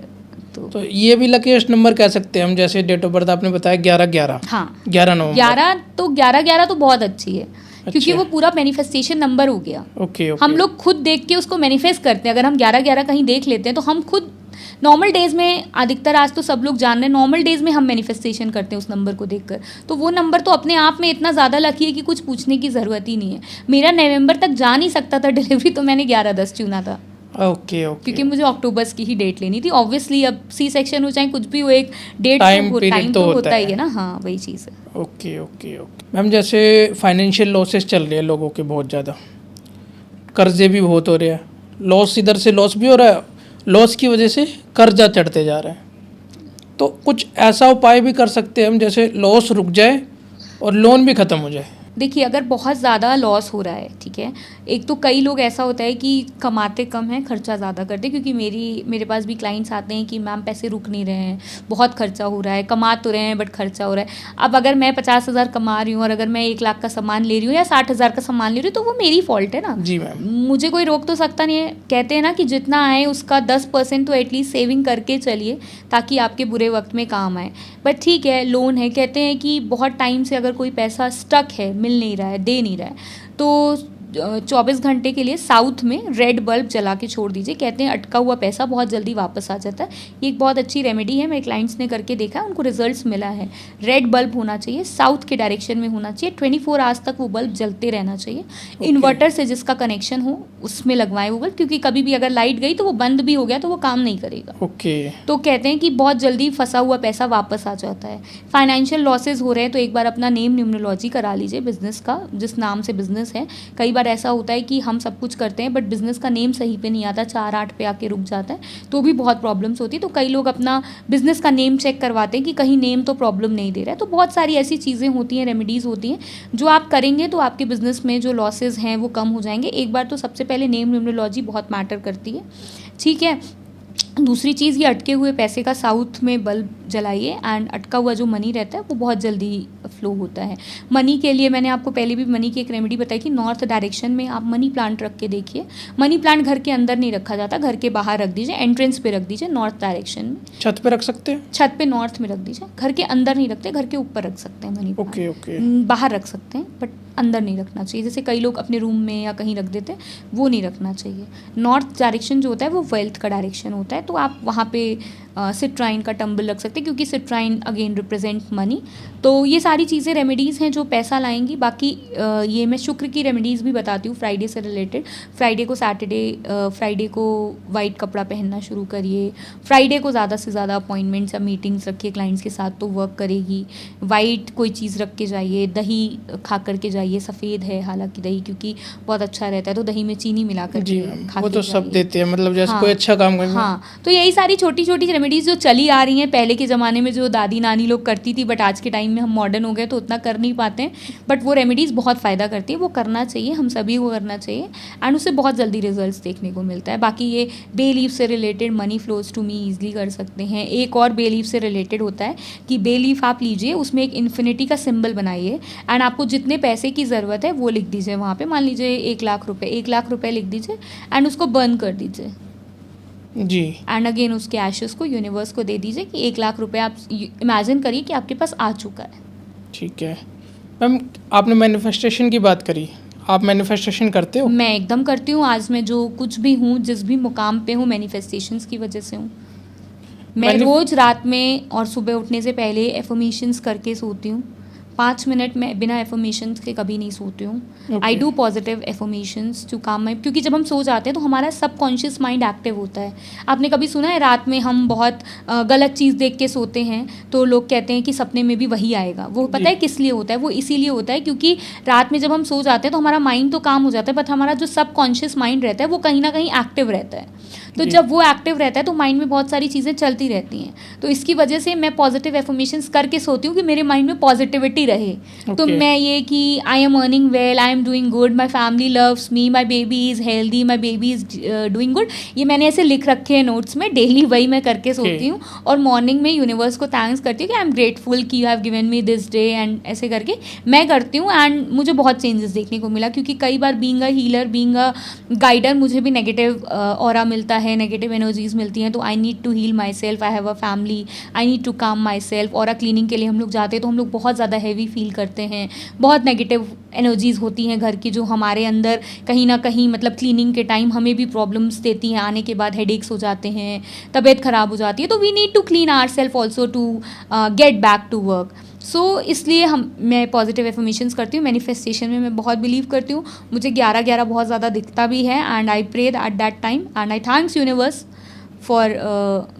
तो ये भी लकीस्ट नंबर कह सकते हैं हम, जैसे डेट ऑफ बर्थ आपने बताया 11/11। हाँ, 11 नवंबर। 11/11 तो बहुत अच्छी है, क्योंकि वो पूरा मैनिफेस्टेशन नंबर हो गया। ओके। हम लोग खुद देख के उसको मैनिफेस्ट करते हैं। अगर हम 11/11 कहीं देख लेते हैं तो हम खुद नॉर्मल डेज़ में अधिकतर आज तो सब लोग जान रहे हैं, नॉर्मल डेज़ में हम मैनिफेस्टेशन करते हैं उस नंबर को देखकर, तो वो नंबर तो अपने आप में इतना ज़्यादा लकी है कि कुछ पूछने की ज़रूरत ही नहीं है। मेरा नवंबर तक जा नहीं सकता था डिलीवरी, तो मैंने 11/10 चुना था, ओके ओके, क्योंकि मुझे अक्टूबर की ही डेट लेनी थी। ऑब्वियसली अब सी सेक्शन हो चाहे कुछ भी हो, एक डेट Time तो period तो होता होता ही है है ना। हाँ, वही चीज़ है। ओके ओके ओके मैम, जैसे फाइनेंशियल लॉसेस चल रहे हैं लोगों के बहुत ज़्यादा, कर्जे भी बहुत हो रहे हैं, लॉस इधर से लॉस भी हो रहा है, लॉस की वजह से कर्जा चढ़ते जा रहा है, तो कुछ ऐसा उपाय भी कर सकते हैं हम जैसे लॉस रुक जाए और लोन भी ख़त्म हो जाए? देखिए, अगर बहुत ज़्यादा लॉस हो रहा है, ठीक है, एक तो कई लोग ऐसा होता है कि कमाते कम हैं, खर्चा ज़्यादा करते हैं, क्योंकि मेरे पास भी क्लाइंट्स आते हैं कि मैम पैसे रुक नहीं रहे हैं, बहुत खर्चा हो रहा है, कमा तो रहे हैं बट खर्चा हो रहा है। अब अगर मैं 50,000 कमा रही हूँ और अगर मैं 1 लाख का सामान ले रही हूँ या 60,000 का सामान ले रही हूँ, तो वो मेरी फॉल्ट है ना। जी मैम। मुझे कोई रोक तो सकता नहीं है। कहते हैं ना कि जितना आए उसका 10% तो एटलीस्ट सेविंग करके चलिए, ताकि आपके बुरे वक्त में काम आए। बट ठीक है, लोन है, कहते हैं कि बहुत टाइम से अगर कोई पैसा स्टक है, मिल नहीं रहा है, दे नहीं रहा है, तो 24 घंटे के लिए साउथ में रेड बल्ब जला के छोड़ दीजिए। कहते हैं अटका हुआ पैसा बहुत जल्दी वापस आ जाता है। ये एक बहुत अच्छी रेमेडी है, मेरे क्लाइंट्स ने करके देखा है, उनको रिजल्ट्स मिला है। रेड बल्ब होना चाहिए, साउथ के डायरेक्शन में होना चाहिए, 24 आवर्स तक वो बल्ब जलते रहना चाहिए। इन्वर्टर से जिसका कनेक्शन हो उसमें लगवाएं वो बल्ब, क्योंकि कभी भी अगर लाइट गई तो वो बंद भी हो गया तो वो काम नहीं करेगा। ओके। तो कहते हैं कि बहुत जल्दी फंसा हुआ पैसा वापस आ जाता है। फाइनेंशियल लॉसेज हो रहे हैं तो एक बार अपना नेम न्यूमरोलॉजी करा लीजिए बिजनेस का, जिस नाम से बिजनेस है। कई बार ऐसा होता है कि हम सब कुछ करते हैं बट बिजनेस का नेम सही पे नहीं आता, 4-8 पे आके रुक जाता है, तो भी बहुत प्रॉब्लम्स होती है। तो कई लोग अपना बिजनेस का नेम चेक करवाते हैं कि कहीं नेम तो प्रॉब्लम नहीं दे रहा है। तो बहुत सारी ऐसी चीज़ें होती हैं, रेमेडीज़ होती हैं, जो आप करेंगे तो आपके बिजनेस में जो लॉसेज हैं वो कम हो जाएंगे। एक बार तो सबसे पहले नेम न्यूमरोलॉजी बहुत मैटर करती है, ठीक है। दूसरी चीज़, ये अटके हुए पैसे का साउथ में बल्ब जलाइए, एंड अटका हुआ जो मनी रहता है वो बहुत जल्दी फ्लो होता है। मनी के लिए मैंने आपको पहले भी मनी की एक रेमेडी बताई कि नॉर्थ डायरेक्शन में आप मनी प्लांट रख के देखिए। मनी प्लांट घर के अंदर नहीं रखा जाता, घर के बाहर रख दीजिए, एंट्रेंस पे रख दीजिए, नॉर्थ डायरेक्शन में। छत पे रख सकते हैं? छत पे नॉर्थ में रख दीजिए, घर के अंदर नहीं रखते, घर के ऊपर रख सकते हैं मनी प्लांट। Okay okay. बाहर रख सकते हैं बट अंदर नहीं रखना चाहिए, जैसे कई लोग अपने रूम में या कहीं रख देते हैं, वो नहीं रखना चाहिए। नॉर्थ डायरेक्शन जो होता है वो वेल्थ का डायरेक्शन होता है, तो आप वहाँ पे सिट्राइन का टम्बल रख सकते हैं, क्योंकि सिट्राइन अगेन रिप्रेजेंट मनी। तो ये सारी चीज़ें रेमेडीज़ हैं जो पैसा लाएंगी। बाकी ये मैं शुक्र की रेमेडीज़ भी बताती हूँ फ्राइडे से रिलेटेड। फ्राइडे को फ्राइडे को वाइट कपड़ा पहनना शुरू करिए। फ्राइडे को ज़्यादा से ज़्यादा अपॉइंटमेंट्स या मीटिंग्स रखिए क्लाइंट्स के साथ, तो वर्क करेगी। वाइट कोई चीज़ रख के जाइए, दही खा करके जाइए, सफ़ेद है हालांकि दही, क्योंकि बहुत अच्छा रहता है, तो दही में चीनी मिला कर जी खा वो के तो सब जाइए। देते हैं, मतलब जैसे हाँ, कोई अच्छा काम करेंगे। हाँ, तो यही सारी छोटी छोटी रेमेडीज़ जो चली आ रही हैं पहले के ज़माने में, जो दादी नानी लोग करती थी, बट आज के टाइम में हम मॉडर्न हो गए तो उतना कर नहीं पाते हैं, बट वो रेमेडीज़ बहुत फ़ायदा करती है, वो करना चाहिए, हम सभी को करना चाहिए, एंड उससे बहुत जल्दी रिजल्ट्स देखने को मिलता है। बाकी ये बे लीफ से related money flows to me easily कर सकते हैं। एक और बे लीफ से रिलेटेड होता है कि बे लीफ आप लीजिए, उसमें एक इन्फिनिटी का सिंबल बनाइए, एंड आपको जितने पैसे की ज़रूरत है वो लिख दीजिए वहाँ पे। मान लीजिए 1 लाख रुपए लिख दीजिए एंड उसको बर्न कर दीजिए जी। एंड अगेन उसके एशेस को यूनिवर्स को दे दीजिए कि 1 लाख रुपए आप इमेजिन करिए कि आपके पास आ चुका है। ठीक है मैम, आपने मैनिफेस्टेशन की बात करी, आप मैनिफेस्टेशन करते हो? मैं एकदम करती हूँ। आज मैं जो कुछ भी हूँ, जिस भी मुकाम पे हूँ, मैनिफेस्टेशंस की वजह से हूँ। मैं रोज़ रात में और सुबह उठने से पहले एफर्मेशंस करके सोती हूँ। 5 मिनट में बिना एफर्मेशंस के कभी नहीं सोती हूँ। I do positive affirmations to calm my, क्योंकि जब हम सो जाते हैं तो हमारा सबकॉन्शियस माइंड एक्टिव होता है। आपने कभी सुना है रात में हम बहुत गलत चीज़ देख के सोते हैं तो लोग कहते हैं कि सपने में भी वही आएगा। वो पता है किस लिए होता है? वो इसीलिए होता है क्योंकि रात में जब हम सो जाते हैं तो हमारा माइंड तो काम हो जाता है, बट हमारा जो सबकॉन्शियस माइंड रहता है वो कहीं ना कहीं एक्टिव रहता है। तो जब वो एक्टिव रहता है तो माइंड में बहुत सारी चीज़ें चलती रहती हैं। तो इसकी वजह से मैं पॉजिटिव एफर्मेशंस करके सोती हूँ कि मेरे माइंड में पॉजिटिविटी रहे। तो मैं ये कि I am earning well, I am doing good, my family loves me, my baby is healthy, my baby is doing good, ये मैंने ऐसे लिख रखे हैं नोट्स में। डेली वही मैं करके सोती हूँ और मॉर्निंग में यूनिवर्स को थैंक्स करती हूँ कि आई एम ग्रेटफुल कि you have given me this day, and ऐसे करके मैं करती हूँ। एंड मुझे बहुत चेंजेस देखने को मिला, क्योंकि कई बार being a healer, being a guider, मुझे भी नेगेटिव ऑरा मिलता है, नेगेटिव एनर्जीज मिलती हैं। तो I need to heal myself, I have a family, I need to calm my self. Aura cleaning के लिए हम लोग जाते हैं तो हम लोग बहुत ज़्यादा हैवी फील करते हैं, बहुत नेगेटिव एनर्जीज़ होती हैं घर की जो हमारे अंदर कहीं ना कहीं मतलब क्लीनिंग के टाइम हमें भी प्रॉब्लम्स देती हैं, आने के बाद हेडेक्स हो जाते हैं, तबीयत ख़राब हो जाती है, तो we need to clean our self also to get back to work. So इसलिए मैं पॉजिटिव एफर्मेशंस करती हूँ, मैनिफेस्टेशन में मैं बहुत बिलीव करती हूँ। मुझे 11-11 बहुत ज़्यादा दिखता भी है and I prayed at that time and I thanks universe for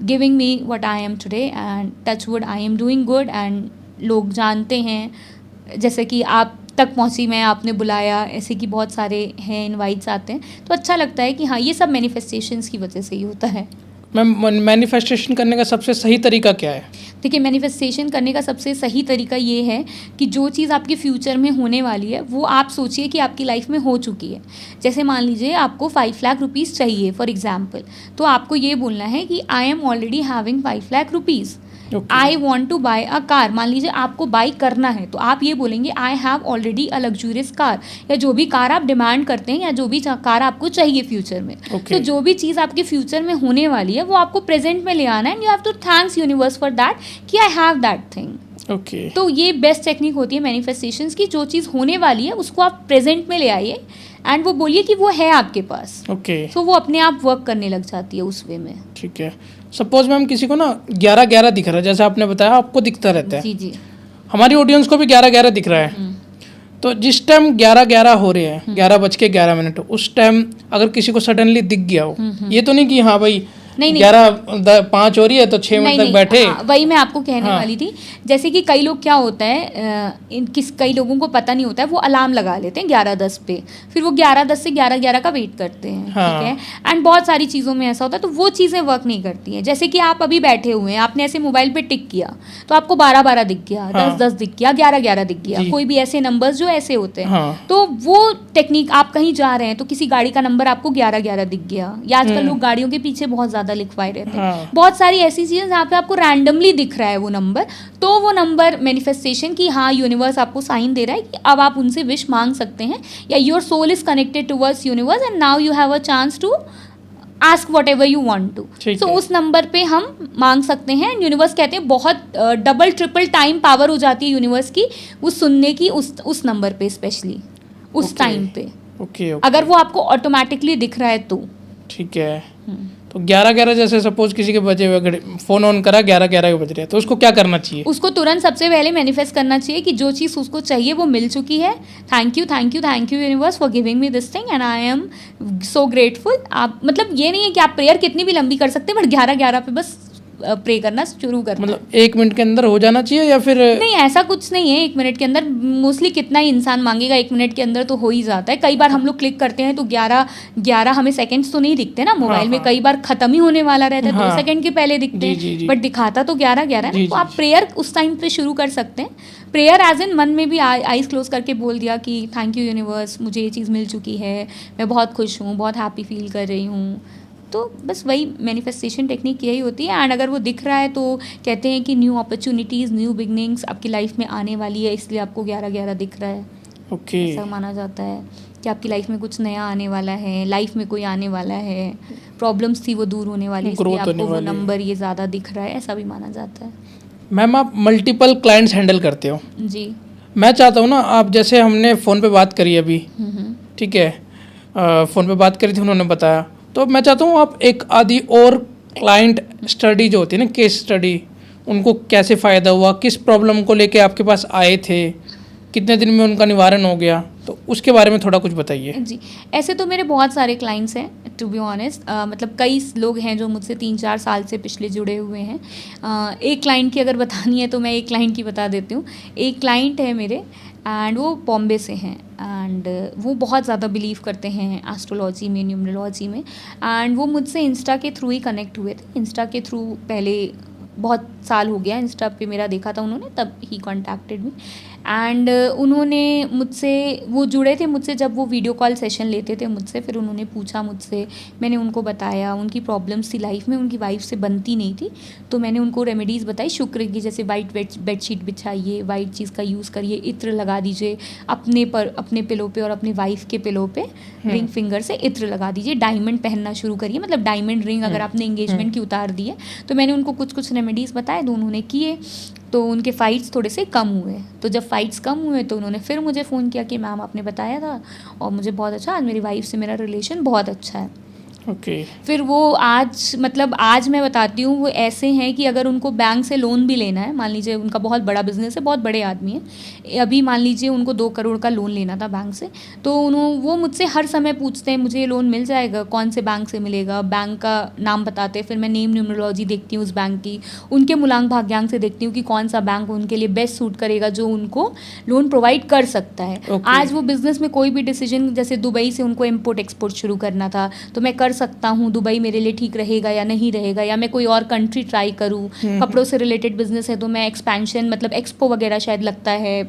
giving me what I am today and touch wood I am doing good एंड लोग जानते हैं, जैसे कि आप तक पहुँची मैं, आपने बुलाया, ऐसे कि बहुत सारे हैं इनवाइट्स आते हैं, तो अच्छा लगता है कि हाँ ये सब मैनिफेस्टेशंस की वजह से ही होता है। मैम मैनिफेस्टेशन करने का सबसे सही तरीका क्या है? देखिए, मैनिफेस्टेशन करने का सबसे सही तरीका ये है कि जो चीज़ आपके फ्यूचर में होने वाली है वो आप सोचिए कि आपकी लाइफ में हो चुकी है। जैसे मान लीजिए आपको 5 लाख रुपीज़ चाहिए फॉर एग्जांपल, तो आपको ये बोलना है कि I am already having 5 lakh rupees, I want to buy a car. मान लीजिए आपको बाई करना है तो आप ये बोलेंगे I have already a luxurious car, या जो भी कार आप डिमांड करते हैं या जो भी कार आपको चाहिए फ्यूचर में। तो जो भी चीज़ आपके फ्यूचर में होने वाली है वो आपको प्रेजेंट में ले आना है and you have to thanks universe for that कि आई हैव दैट थिंग। तो ये बेस्ट टेक्निक होती है मैनिफेस्टेशंस की, जो चीज़ होने वाली है उसको आप प्रेजेंट में ले आइए एंड वो बोलिए कि वो है आपके पास। तो वो अपने आप वर्क करने लग जाती है उस वे में। ठीक है। सपोज मैम किसी को ना 11-11 दिख रहा है, जैसे आपने बताया आपको दिखता रहता है, जी, हमारी ऑडियंस को भी 11-11 दिख रहा है, तो जिस टाइम 11-11 हो रहे हैं, 11:11, उस टाइम अगर किसी को सडनली दिख गया हो, ये तो नहीं कि हाँ भाई 11:05 हो रही है तो 6 मिनट तक बैठे। हाँ, वही मैं आपको कहने वाली थी। जैसे कि कई लोग क्या होता है, कई लोगों को पता नहीं होता है, वो अलार्म लगा लेते हैं 11:10 पे, फिर वो 11:10 से 11:11 का वेट करते हैं। ठीक है, एंड बहुत सारी चीज़ों में ऐसा होता है, तो वो चीज़ें वर्क नहीं करती हैं। जैसे कि आप अभी बैठे हुए हैं, आपने ऐसे मोबाइल पे टिक किया तो आपको 12-12 दिख गया, 10-10 दिख गया, 11-11 दिख गया, कोई भी ऐसे नंबर्स जो ऐसे होते हैं। तो वो टेक्निक, आप कहीं जा रहे हैं तो किसी गाड़ी का नंबर आपको 11-11 दिख गया, या आजकल लोग गाड़ियों के पीछे बहुत ज़्यादा लिखवाए रहते हैं। बहुत सारी ऐसी चीज़ें जहाँ पे आपको रैंडमली दिख रहा है वो नंबर, तो वो नंबर मैनिफेस्टेशन की, हाँ यूनिवर्स आपको साइन दे रहा है कि अब आप उनसे विश मांग सकते हैं, या your soul is connected towards universe and now you have a chance to ask whatever you want to. So उस नंबर पे हम मांग सकते हैं। यूनिवर्स कहते हैं बहुत डबल ट्रिपल टाइम पावर हो जाती है यूनिवर्स की वो सुनने की, उस नंबर पे स्पेशली उस टाइम पे। अगर वो आपको ऑटोमेटिकली दिख रहा है तो ठीक है। तो 11-11 जैसे सपोज किसी के बजे हुए फोन ऑन करा 11-11 के बज रहे हैं, तो उसको क्या करना चाहिए? उसको तुरंत सबसे पहले मैनिफेस्ट करना चाहिए कि जो चीज़ उसको चाहिए वो मिल चुकी है। Thank you universe for giving me this thing and I am so grateful. आप मतलब ये नहीं है कि आप प्रेयर कितनी भी लंबी कर सकते हैं, बट 11-11 पे बस प्रे करना शुरू करना। मतलब 1 मिनट के अंदर हो जाना चाहिए या फिर नहीं, ऐसा कुछ नहीं है 1 मिनट के अंदर। मोस्टली कितना ही इंसान मांगेगा, 1 मिनट के अंदर तो हो ही जाता है। कई बार हम लोग क्लिक करते हैं तो 11 हमें सेकंड्स तो नहीं दिखते ना मोबाइल में, कई बार खत्म ही होने वाला रहता है, 2 सेकंड के पहले दिखते हैं, बट दिखाता तो 11-11 है। तो आप प्रेयर उस टाइम पे शुरू कर सकते हैं। प्रेयर एज इन मन में भी आइज क्लोज करके बोल दिया कि थैंक यू यूनिवर्स, मुझे ये चीज़ मिल चुकी है, मैं बहुत खुश हूँ, बहुत हैप्पी फील कर रही हूँ। तो बस वही मैनिफेस्टेशन टेक्निक यही होती है। एंड अगर वो दिख रहा है तो कहते हैं कि न्यू अपॉर्चुनिटीज़, न्यू बिगनिंग्स आपकी लाइफ में आने वाली है, इसलिए आपको 11-11 दिख रहा है। ऐसा माना जाता है कि आपकी लाइफ में कुछ नया आने वाला है, लाइफ में कोई आने वाली है, प्रॉब्लम्स थी वो दूर होने वाली, इसलिए आपको वो नंबर ये ज़्यादा दिख रहा है, ऐसा भी माना जाता है। मैम आप मल्टीपल क्लाइंट्स हैंडल करते हो जी। मैं चाहता हूँ ना, आप जैसे हमने फ़ोन पे बात करी अभी, ठीक है, फ़ोन पे बात करी थी, उन्होंने बताया, तो मैं चाहता हूँ आप एक आधी और क्लाइंट स्टडी जो होती है ना, केस स्टडी, उनको कैसे फ़ायदा हुआ, किस प्रॉब्लम को लेके आपके पास आए थे, कितने दिन में उनका निवारण हो गया, तो उसके बारे में थोड़ा कुछ बताइए। जी, ऐसे तो मेरे बहुत सारे क्लाइंट्स हैं टू बी ऑनेस्ट। मतलब कई लोग हैं जो मुझसे 3-4 साल से पिछले जुड़े हुए हैं। एक क्लाइंट की अगर बतानी है तो मैं एक क्लाइंट की बता देती हूँ। एक क्लाइंट है मेरे एंड वो बॉम्बे से हैं एंड वो बहुत ज़्यादा बिलीव करते हैं एस्ट्रोलॉजी में, न्यूमरोलॉजी में। एंड वो मुझसे इंस्टा के थ्रू ही कनेक्ट हुए थे। इंस्टा के थ्रू पहले बहुत साल हो गया, इंस्टा पे मेरा देखा था उन्होंने, तब ही कॉन्टैक्टेड मी। एंड उन्होंने मुझसे, वो जुड़े थे मुझसे जब वो वीडियो कॉल सेशन लेते थे मुझसे, फिर उन्होंने पूछा मुझसे, मैंने उनको बताया उनकी प्रॉब्लम्स थी लाइफ में, उनकी वाइफ से बनती नहीं थी, तो मैंने उनको रेमेडीज़ बताई शुक्र की, जैसे वाइट बेडशीट बिछाइए, वाइट चीज़ का यूज़ करिए, इत्र लगा दीजिए अपने पिलो पे और अपनी वाइफ के पिलो पे रिंग फिंगर से इत्र लगा दीजिए, डायमंड पहनना शुरू करिए, मतलब डायमंड रिंग अगर आपने एंगेजमेंट की उतार दी है। तो मैंने उनको कुछ रेमेडीज़ बताए, तो उन्होंने किए। तो उनके फ़ाइट्स थोड़े से कम हुए। तो जब फ़ाइट्स कम हुए तो उन्होंने फिर मुझे फ़ोन किया कि मैम आपने बताया था और मुझे बहुत अच्छा, आज मेरी वाइफ से मेरा रिलेशन बहुत अच्छा है। ओके। फिर वो आज मतलब आज मैं बताती हूँ, वो ऐसे हैं कि अगर उनको बैंक से लोन भी लेना है, मान लीजिए उनका बहुत बड़ा बिजनेस है, बहुत बड़े आदमी हैं, अभी मान लीजिए उनको 2 करोड़ का लोन लेना था बैंक से, तो वो मुझसे हर समय पूछते हैं मुझे ये लोन मिल जाएगा, कौन से बैंक से मिलेगा, बैंक का नाम बताते हैं, फिर मैं नेम न्यूमरोलॉजी देखती हूँ उस बैंक की, उनके मूलांक भाग्यांक से देखती हूँ कि कौन सा बैंक उनके लिए बेस्ट सूट करेगा जो उनको लोन प्रोवाइड कर सकता है। आज वो बिज़नेस में कोई भी डिसीजन, जैसे दुबई से उनको इम्पोर्ट एक्सपोर्ट शुरू करना था, तो मैं कर सकता हूँ, दुबई मेरे लिए ठीक रहेगा या नहीं रहेगा, या मैं कोई और कंट्री ट्राई करूँ। कपड़ों से रिलेटेड बिजनेस है तो मैं एक्सपेंशन, मतलब एक्सपो वगैरह शायद लगता है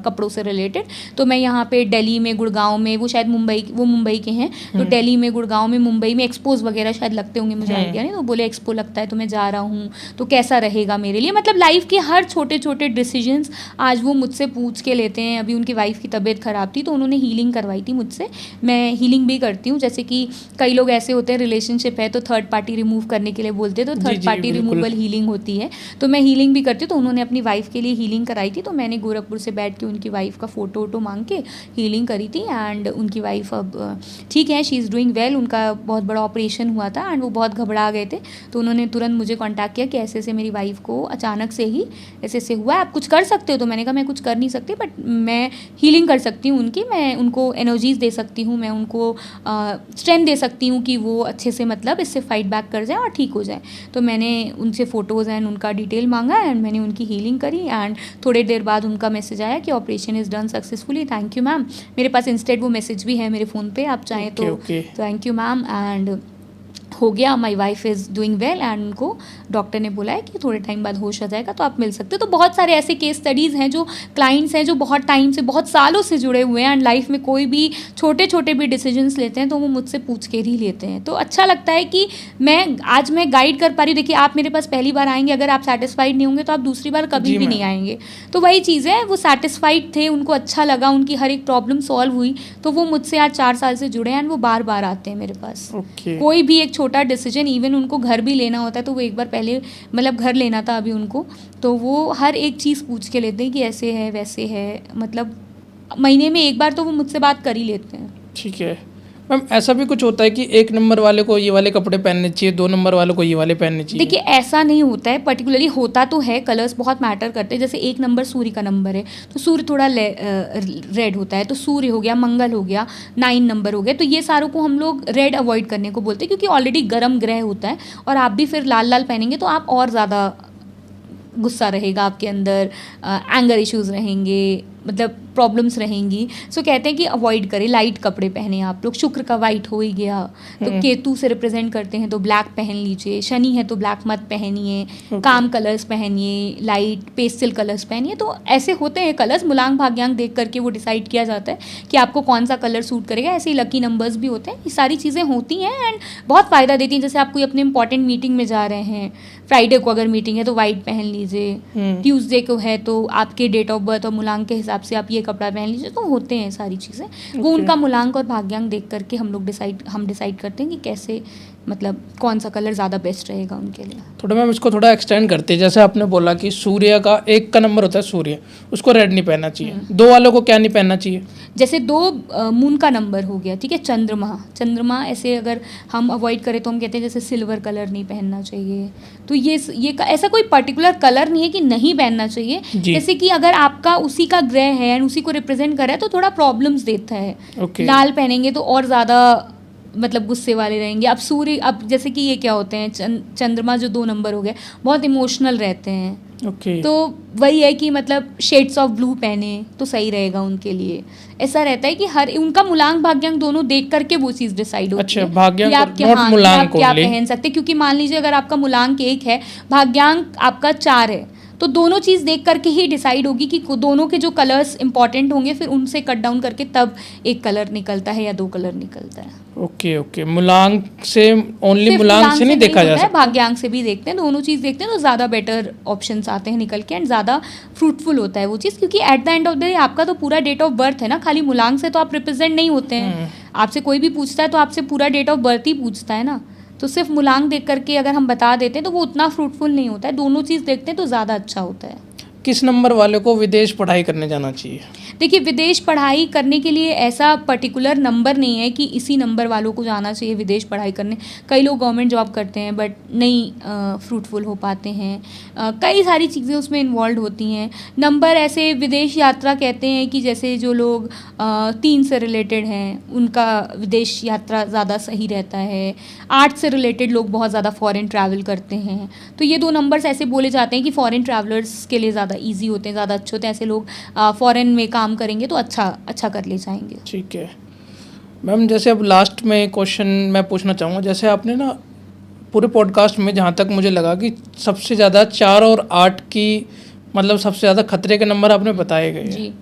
कपड़ों से रिलेटेड, तो मैं यहाँ पे दिल्ली में, गुड़गांव में, वो शायद मुंबई के हैं, तो दिल्ली में, गुड़गांव में, मुंबई में एक्सपोज वगैरह शायद लगते होंगे, मुझे आइडिया नहीं, तो बोले एक्सपो लगता है तो मैं जा रहा हूँ, तो कैसा रहेगा मेरे लिए। मतलब लाइफ के हर छोटे छोटे डिसीजंस आज वो मुझसे पूछ के लेते हैं। अभी उनकी वाइफ की तबीयत ख़राब थी तो उन्होंने हीलिंग करवाई थी मुझसे, मैं हीलिंग भी करती हूँ। जैसे कि कई लोग ऐसे होते हैं, रिलेशनशिप है तो थर्ड पार्टी रिमूव करने के लिए बोलते हैं, तो थर्ड पार्टी रिमूवल हीलिंग होती है, तो मैं हीलिंग भी करती हूँ। तो उन्होंने अपनी वाइफ के लिए हीलिंग कराई थी, तो मैंने गोरखपुर से बैठ के उनकी वाइफ का फ़ोटो वोटो मांग के हीलिंग करी थी। एंड उनकी वाइफ अब ठीक है, शी इज़ डूइंग वेल। उनका बहुत बड़ा ऑपरेशन हुआ था एंड वो बहुत घबरा गए थे, तो उन्होंने तुरंत मुझे कॉन्टैक्ट किया कि ऐसे ऐसे मेरी वाइफ को अचानक से ही ऐसे ऐसे हुआ, आप कुछ कर सकते हो। तो मैंने कहा मैं कुछ कर नहीं सकती, बट मैं हीलिंग कर सकती हूँ उनकी, मैं उनको एनर्जीज दे सकती हूँ, मैं उनको स्ट्रेंथ दे सकती हूँ कि वो अच्छे से मतलब इससे फाइट बैक कर जाए और ठीक हो जाए। तो मैंने उनसे फ़ोटोज़ एंड उनका डिटेल मांगा एंड मैंने उनकी हीलिंग करी। एंड थोड़ी देर बाद उनका मैसेज आया कि operation is done successfully, thank you ma'am. मेरे पास इंस्टेंट वो मैसेज भी है मेरे फ़ोन पे, आप चाहें तो थैंक यू मैम, एंड हो गया, my wife is doing well. And उनको डॉक्टर ने बोला है कि थोड़े टाइम बाद होश आ जाएगा तो आप मिल सकते हो। तो बहुत सारे ऐसे केस स्टडीज़ हैं जो क्लाइंट्स हैं जो बहुत टाइम से, बहुत सालों से जुड़े हुए हैं एंड लाइफ में कोई भी छोटे छोटे भी डिसीजंस लेते हैं तो वो मुझसे पूछ के ही लेते हैं। तो अच्छा लगता है कि आज मैं गाइड कर पा रही हूँ। देखिए, आप मेरे पास पहली बार आएंगे, अगर आप सेटिस्फाइड नहीं होंगे तो आप दूसरी बार कभी भी नहीं आएंगे। तो वही चीज़ है, वो सेटिस्फाइड थे, उनको अच्छा लगा, उनकी हर एक प्रॉब्लम सॉल्व हुई, तो वो मुझसे आज 4 साल से जुड़े हैं एंड वो बार बार आते हैं मेरे पास। कोई भी एक छोटा डिसीजन, इवन उनको घर भी लेना होता है तो वो एक बार पहले, मतलब घर लेना था अभी उनको, तो वो हर एक चीज़ पूछ के लेते हैं कि ऐसे है वैसे है, मतलब महीने में एक बार तो वो मुझसे बात कर ही लेते हैं। ठीक है मैम, ऐसा भी कुछ होता है कि 1 नंबर वाले को ये वाले कपड़े पहनने चाहिए, 2 नंबर वाले को ये वाले पहनने चाहिए? देखिए, ऐसा नहीं होता है पर्टिकुलरली, होता तो है, कलर्स बहुत मैटर करते हैं। जैसे 1 नंबर सूर्य का नंबर है तो सूर्य थोड़ा रेड होता है, तो सूर्य हो गया, मंगल हो गया, 9 नंबर हो गया, तो ये सारों को हम लोग रेड अवॉइड करने को बोलते हैं, क्योंकि ऑलरेडी गर्म ग्रह होता है और आप भी फिर लाल लाल पहनेंगे तो आप और ज़्यादा गुस्सा रहेगा आपके अंदर, एंगर इश्यूज़ रहेंगे, मतलब प्रॉब्लम्स रहेंगी। सो कहते हैं कि अवॉइड करें, लाइट कपड़े पहने आप लोग। शुक्र का वाइट हो ही गया, तो केतु से रिप्रेजेंट करते हैं तो ब्लैक पहन लीजिए, शनि है तो ब्लैक मत पहनिए, काम कलर्स पहनिए, लाइट पेस्टल कलर्स पहनिए। तो ऐसे होते हैं कलर्स, मूलांक भाग्यांक देख करके वो डिसाइड किया जाता है कि आपको कौन सा कलर सूट करेगा। ऐसे ही लकी नंबर्स भी होते हैं, ये सारी चीज़ें होती हैं एंड बहुत फ़ायदा देती हैं। जैसे आप कोई अपने इंपॉर्टेंट मीटिंग में जा रहे हैं, फ्राइडे को अगर मीटिंग है तो वाइट पहन लीजिए, ट्यूसडे को है तो आपके डेट ऑफ बर्थ और मूलांक के हिसाब से आप ये कपड़ा पहन लीजिए। तो होते हैं सारी चीज़ें, वो उनका मूलांक और भाग्यांक देख करके हम डिसाइड करते हैं कि कैसे, मतलब कौन सा कलर ज़्यादा बेस्ट रहेगा उनके लिए। थोड़ा मैम इसको थोड़ा एक्सटेंड करते हैं, जैसे आपने बोला कि सूर्य का 1 का नंबर होता है सूर्य, उसको रेड नहीं पहनना चाहिए, 2 वालों को क्या नहीं पहनना चाहिए? जैसे 2 मून का नंबर हो गया, ठीक है, चंद्रमा ऐसे अगर हम अवॉइड करें तो हम कहते हैं जैसे सिल्वर कलर नहीं पहनना चाहिए। तो ये ऐसा कोई पर्टिकुलर कलर नहीं है कि नहीं पहनना चाहिए। जैसे कि अगर आपका उसी का ग्रह है एंड उसी को रिप्रेजेंट कर रहा है तो थोड़ा प्रॉब्लम्स देता है। लाल पहनेंगे तो और ज़्यादा मतलब गुस्से वाले रहेंगे। अब सूर्य, अब जैसे कि ये क्या होते हैं, चंद्रमा जो 2 नंबर हो गए, बहुत इमोशनल रहते हैं। तो वही है कि मतलब शेड्स ऑफ ब्लू पहने तो सही रहेगा उनके लिए। ऐसा रहता है कि हर उनका मूलांक भाग्यांक दोनों देख करके वो चीज़ डिसाइड होती है। भाग्यांक आप क्या पहन सकते, क्योंकि मान लीजिए अगर आपका मूलांक 1 है, भाग्यांक आपका 4 है, तो दोनों चीज़ देख करके ही डिसाइड होगी कि दोनों के जो कलर्स इंपॉर्टेंट होंगे, फिर उनसे कट डाउन करके तब एक कलर निकलता है या 2 कलर निकलता है। ओके, मूलांक से ओनली मूलांक से नहीं देखा जा सकता, भाग्यांक से भी देखते हैं, दोनों चीज़ देखते हैं तो ज़्यादा बेटर ऑप्शंस आते हैं निकल के एंड ज़्यादा फ्रूटफुल होता है वो चीज़। क्योंकि at the end of the day आपका तो पूरा डेट ऑफ बर्थ है ना, खाली मूलांक से तो आप रिप्रेजेंट नहीं होते हैं। आपसे कोई भी पूछता है तो आपसे पूरा डेट ऑफ बर्थ ही पूछता है ना, तो सिर्फ मूलांक देख करके अगर हम बता देते हैं तो वो उतना फ्रूटफुल नहीं होता है। दोनों चीज़ देखते हैं तो ज़्यादा अच्छा होता है। किस नंबर वाले को विदेश पढ़ाई करने जाना चाहिए? देखिए, विदेश पढ़ाई करने के लिए ऐसा पर्टिकुलर नंबर नहीं है कि इसी नंबर वालों को जाना चाहिए विदेश पढ़ाई करने। कई लोग गवर्नमेंट जॉब करते हैं बट नहीं फ्रूटफुल हो पाते हैं। कई सारी चीज़ें उसमें इन्वॉल्व होती हैं। नंबर ऐसे विदेश यात्रा कहते हैं कि जैसे जो लोग 3 से रिलेटेड हैं उनका विदेश यात्रा ज़्यादा सही रहता है। 8 से रिलेटेड लोग बहुत ज़्यादा फॉरेन ट्रैवल करते हैं। तो ये 2 नंबर्स ऐसे बोले जाते हैं कि फॉरेन ट्रैवलर्स के लिए ज़्यादा ईजी होते हैं, ज़्यादा अच्छे होते हैं। ऐसे लोग फॉरेन में काम करेंगे तो अच्छा कर ले जाएंगे। ठीक है मैम, जैसे अब लास्ट में क्वेश्चन मैं पूछना चाहूँगा, जैसे आपने ना पूरे पॉडकास्ट में जहाँ तक मुझे लगा कि सबसे ज़्यादा 4 और 8 की मतलब सबसे ज़्यादा खतरे के नंबर आपने बताए गए जी।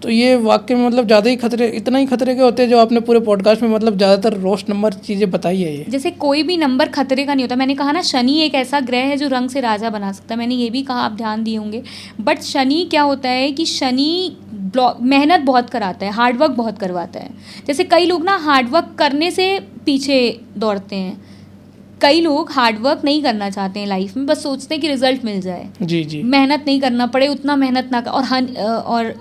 तो ये वाकई में मतलब ज़्यादा ही खतरे, इतना ही खतरे के होते हैं जो आपने पूरे पॉडकास्ट में मतलब ज़्यादातर रोस्ट नंबर चीज़ें बताई है ये? जैसे कोई भी नंबर खतरे का नहीं होता। मैंने कहा ना, शनि एक ऐसा ग्रह है जो रंग से राजा बना सकता है। मैंने ये भी कहा, आप ध्यान दिए होंगे। बट शनि क्या होता है कि शनि मेहनत बहुत कराता है, हार्डवर्क बहुत करवाता है। जैसे कई लोग ना हार्डवर्क करने से पीछे दौड़ते हैं, कई लोग हार्डवर्क नहीं करना चाहते हैं लाइफ में, बस सोचते हैं कि रिजल्ट मिल जाए। जी। मेहनत नहीं करना पड़े, उतना मेहनत ना कर।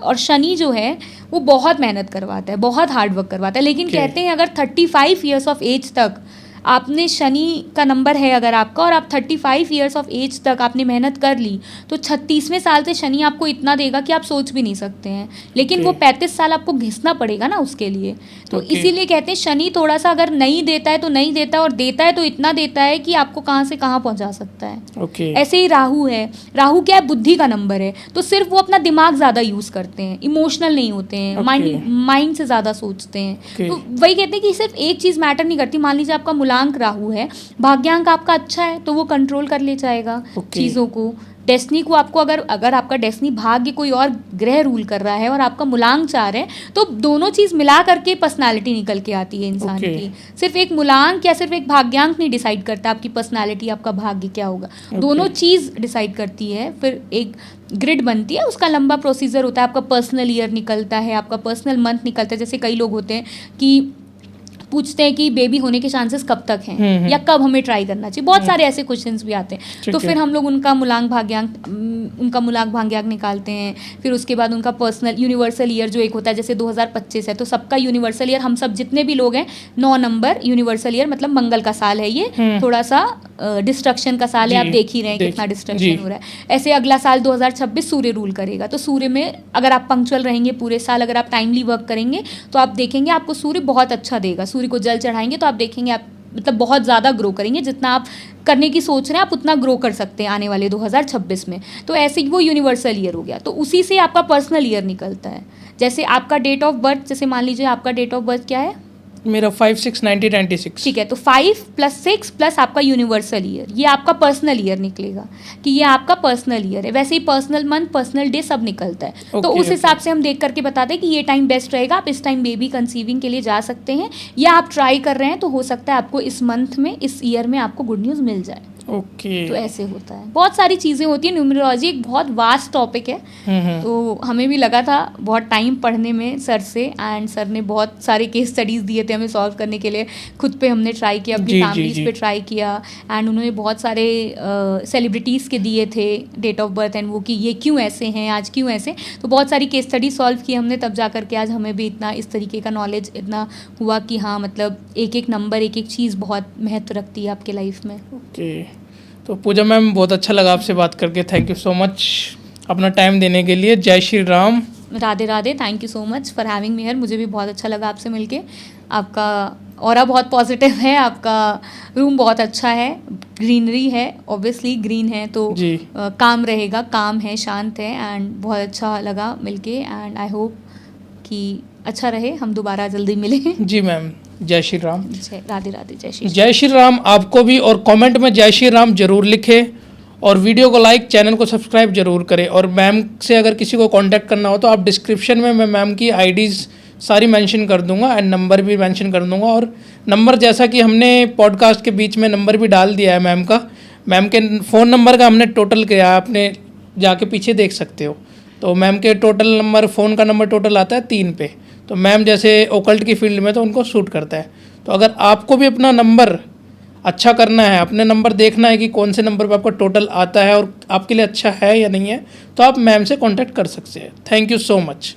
और शनि जो है वो बहुत मेहनत करवाता है, बहुत हार्डवर्क करवाता है। लेकिन कहते हैं अगर 35 ईयर्स ऑफ एज तक आपने, शनि का नंबर है अगर आपका, और आप 35 ईयर्स ऑफ एज तक आपने मेहनत कर ली तो 36वें साल से शनि आपको इतना देगा कि आप सोच भी नहीं सकते हैं। लेकिन वो 35 साल आपको घिसना पड़ेगा ना उसके लिए। तो इसीलिए कहते हैं शनि थोड़ा सा अगर नहीं देता है तो नहीं देता, और देता है तो इतना देता है कि आपको कहाँ से कहाँ पहुँचा सकता है। ऐसे ही राहु है। राहु क्या है? बुद्धि का नंबर है। तो सिर्फ वो अपना दिमाग ज़्यादा यूज़ करते हैं, इमोशनल नहीं होते हैं, माइंड से ज़्यादा सोचते हैं। तो वही कहते हैं कि सिर्फ एक चीज़ मैटर नहीं करती। मान लीजिए आपका मूलांक राहु है, भाग्यांक आपका अच्छा है तो वो कंट्रोल कर ले जाएगा चीज़ों को, डेस्टिनी को। आपको अगर आपका डेस्टिनी भाग्य कोई और ग्रह रूल कर रहा है और आपका मूलांक 4 है तो दोनों चीज़ मिला करके पर्सनालिटी निकल के आती है इंसान की। सिर्फ एक मूलांक या सिर्फ एक भाग्यांक नहीं डिसाइड करता आपकी पर्सनालिटी, आपका भाग्य क्या होगा। दोनों चीज़ डिसाइड करती है। फिर एक ग्रिड बनती है, उसका लंबा प्रोसीजर होता है। आपका पर्सनल ईयर निकलता है, आपका पर्सनल मंथ निकलता है। जैसे कई लोग होते हैं कि पूछते हैं कि बेबी होने के चांसेस कब तक हैं या कब हमें ट्राई करना चाहिए। बहुत सारे ऐसे क्वेश्चंस भी आते हैं। तो फिर हम लोग उनका मूलांक भाग्यांक निकालते हैं। फिर उसके बाद उनका पर्सनल यूनिवर्सल ईयर जो एक होता है, जैसे 2025 है तो सबका यूनिवर्सल ईयर, हम सब जितने भी लोग हैं 9 नंबर यूनिवर्सल ईयर, मतलब मंगल का साल है ये। थोड़ा सा डिस्ट्रक्शन का साल है, आप देख ही रहे हैं कितना डिस्ट्रक्शन हो रहा है। ऐसे अगला साल 2026 सूर्य रूल करेगा। तो सूर्य में अगर आप पंक्चुअल रहेंगे पूरे साल, अगर आप टाइमली वर्क करेंगे तो आप देखेंगे आपको सूर्य बहुत अच्छा देगा। सूर्य को जल चढ़ाएंगे तो आप देखेंगे आप मतलब बहुत ज़्यादा ग्रो करेंगे। जितना आप करने की सोच रहे हैं आप उतना ग्रो कर सकते हैं आने वाले 2026 में। तो ऐसे ही वो यूनिवर्सल ईयर हो गया। तो उसी से आपका पर्सनल ईयर निकलता है। जैसे आपका डेट ऑफ बर्थ, जैसे मान लीजिए आपका डेट ऑफ बर्थ क्या है? मेरा 5/6/1996। ठीक है, तो 5 + 6 प्लस आपका यूनिवर्सल ईयर, ये आपका पर्सनल ईयर निकलेगा कि ये आपका पर्सनल ईयर है। वैसे ही पर्सनल मंथ, पर्सनल डे सब निकलता है। तो उस हिसाब से हम देख करके बताते हैं कि ये टाइम बेस्ट रहेगा। आप इस टाइम बेबी कंसीविंग के लिए जा सकते हैं, या आप ट्राई कर रहे हैं तो हो सकता है आपको इस मंथ में, इस ईयर में आपको गुड न्यूज़ मिल जाए। तो ऐसे होता है, बहुत सारी चीज़ें होती हैं। न्यूमरोलॉजी एक बहुत वास्ट टॉपिक है। तो हमें भी लगा था बहुत टाइम पढ़ने में सर से, एंड सर ने बहुत सारे केस स्टडीज़ दिए थे हमें सॉल्व करने के लिए। खुद पे हमने ट्राई किया, अपनी फैमिलीज पे ट्राई किया, एंड उन्होंने बहुत सारे सेलिब्रिटीज़ के दिए थे डेट ऑफ बर्थ एंड वो कि ये क्यों ऐसे हैं, आज क्यों ऐसे। तो बहुत सारी केस स्टडी सॉल्व की हमने, तब जा करके आज हमें भी इतना इस तरीके का नॉलेज इतना हुआ कि हाँ मतलब एक एक नंबर, एक एक चीज़ बहुत महत्व रखती है आपके लाइफ में। तो पूजा मैम, बहुत अच्छा लगा आपसे बात करके। थैंक यू सो मच अपना टाइम देने के लिए। जय Shri Ram. Radhe Radhe. Thank you so much for having me here. मुझे भी बहुत अच्छा लगा आपसे मिलके। आपका ऑरा बहुत पॉजिटिव है, आपका रूम बहुत अच्छा है, ग्रीनरी है, ऑब्वियसली ग्रीन है तो काम रहेगा, काम है, शांत है, एंड बहुत अच्छा लगा मिलके। एंड आई होप कि अच्छा रहे, हम दोबारा जल्दी मिलें। जी मैम, जय श्री राम। राधे राधे। जय श्री राम आपको भी, और कमेंट में जय श्री राम जरूर लिखें, और वीडियो को लाइक, चैनल को सब्सक्राइब जरूर करें। और मैम से अगर किसी को कांटेक्ट करना हो तो आप डिस्क्रिप्शन में मैं मैम की आईडीज़ सारी मेंशन कर दूंगा, एंड नंबर भी मेंशन कर दूंगा। और नंबर जैसा कि हमने पॉडकास्ट के बीच में नंबर भी डाल दिया है मैम का, मैम के फ़ोन नंबर का हमने टोटल किया है, आपने जाके पीछे देख सकते हो। तो मैम के टोटल नंबर, फ़ोन का नंबर टोटल आता है 3 पे। तो मैम जैसे ओकल्ट की फील्ड में तो उनको सूट करता है। तो अगर आपको भी अपना नंबर अच्छा करना है, अपने नंबर देखना है कि कौन से नंबर पर आपका टोटल आता है और आपके लिए अच्छा है या नहीं है, तो आप मैम से कॉन्टैक्ट कर सकते हैं। Thank you so much.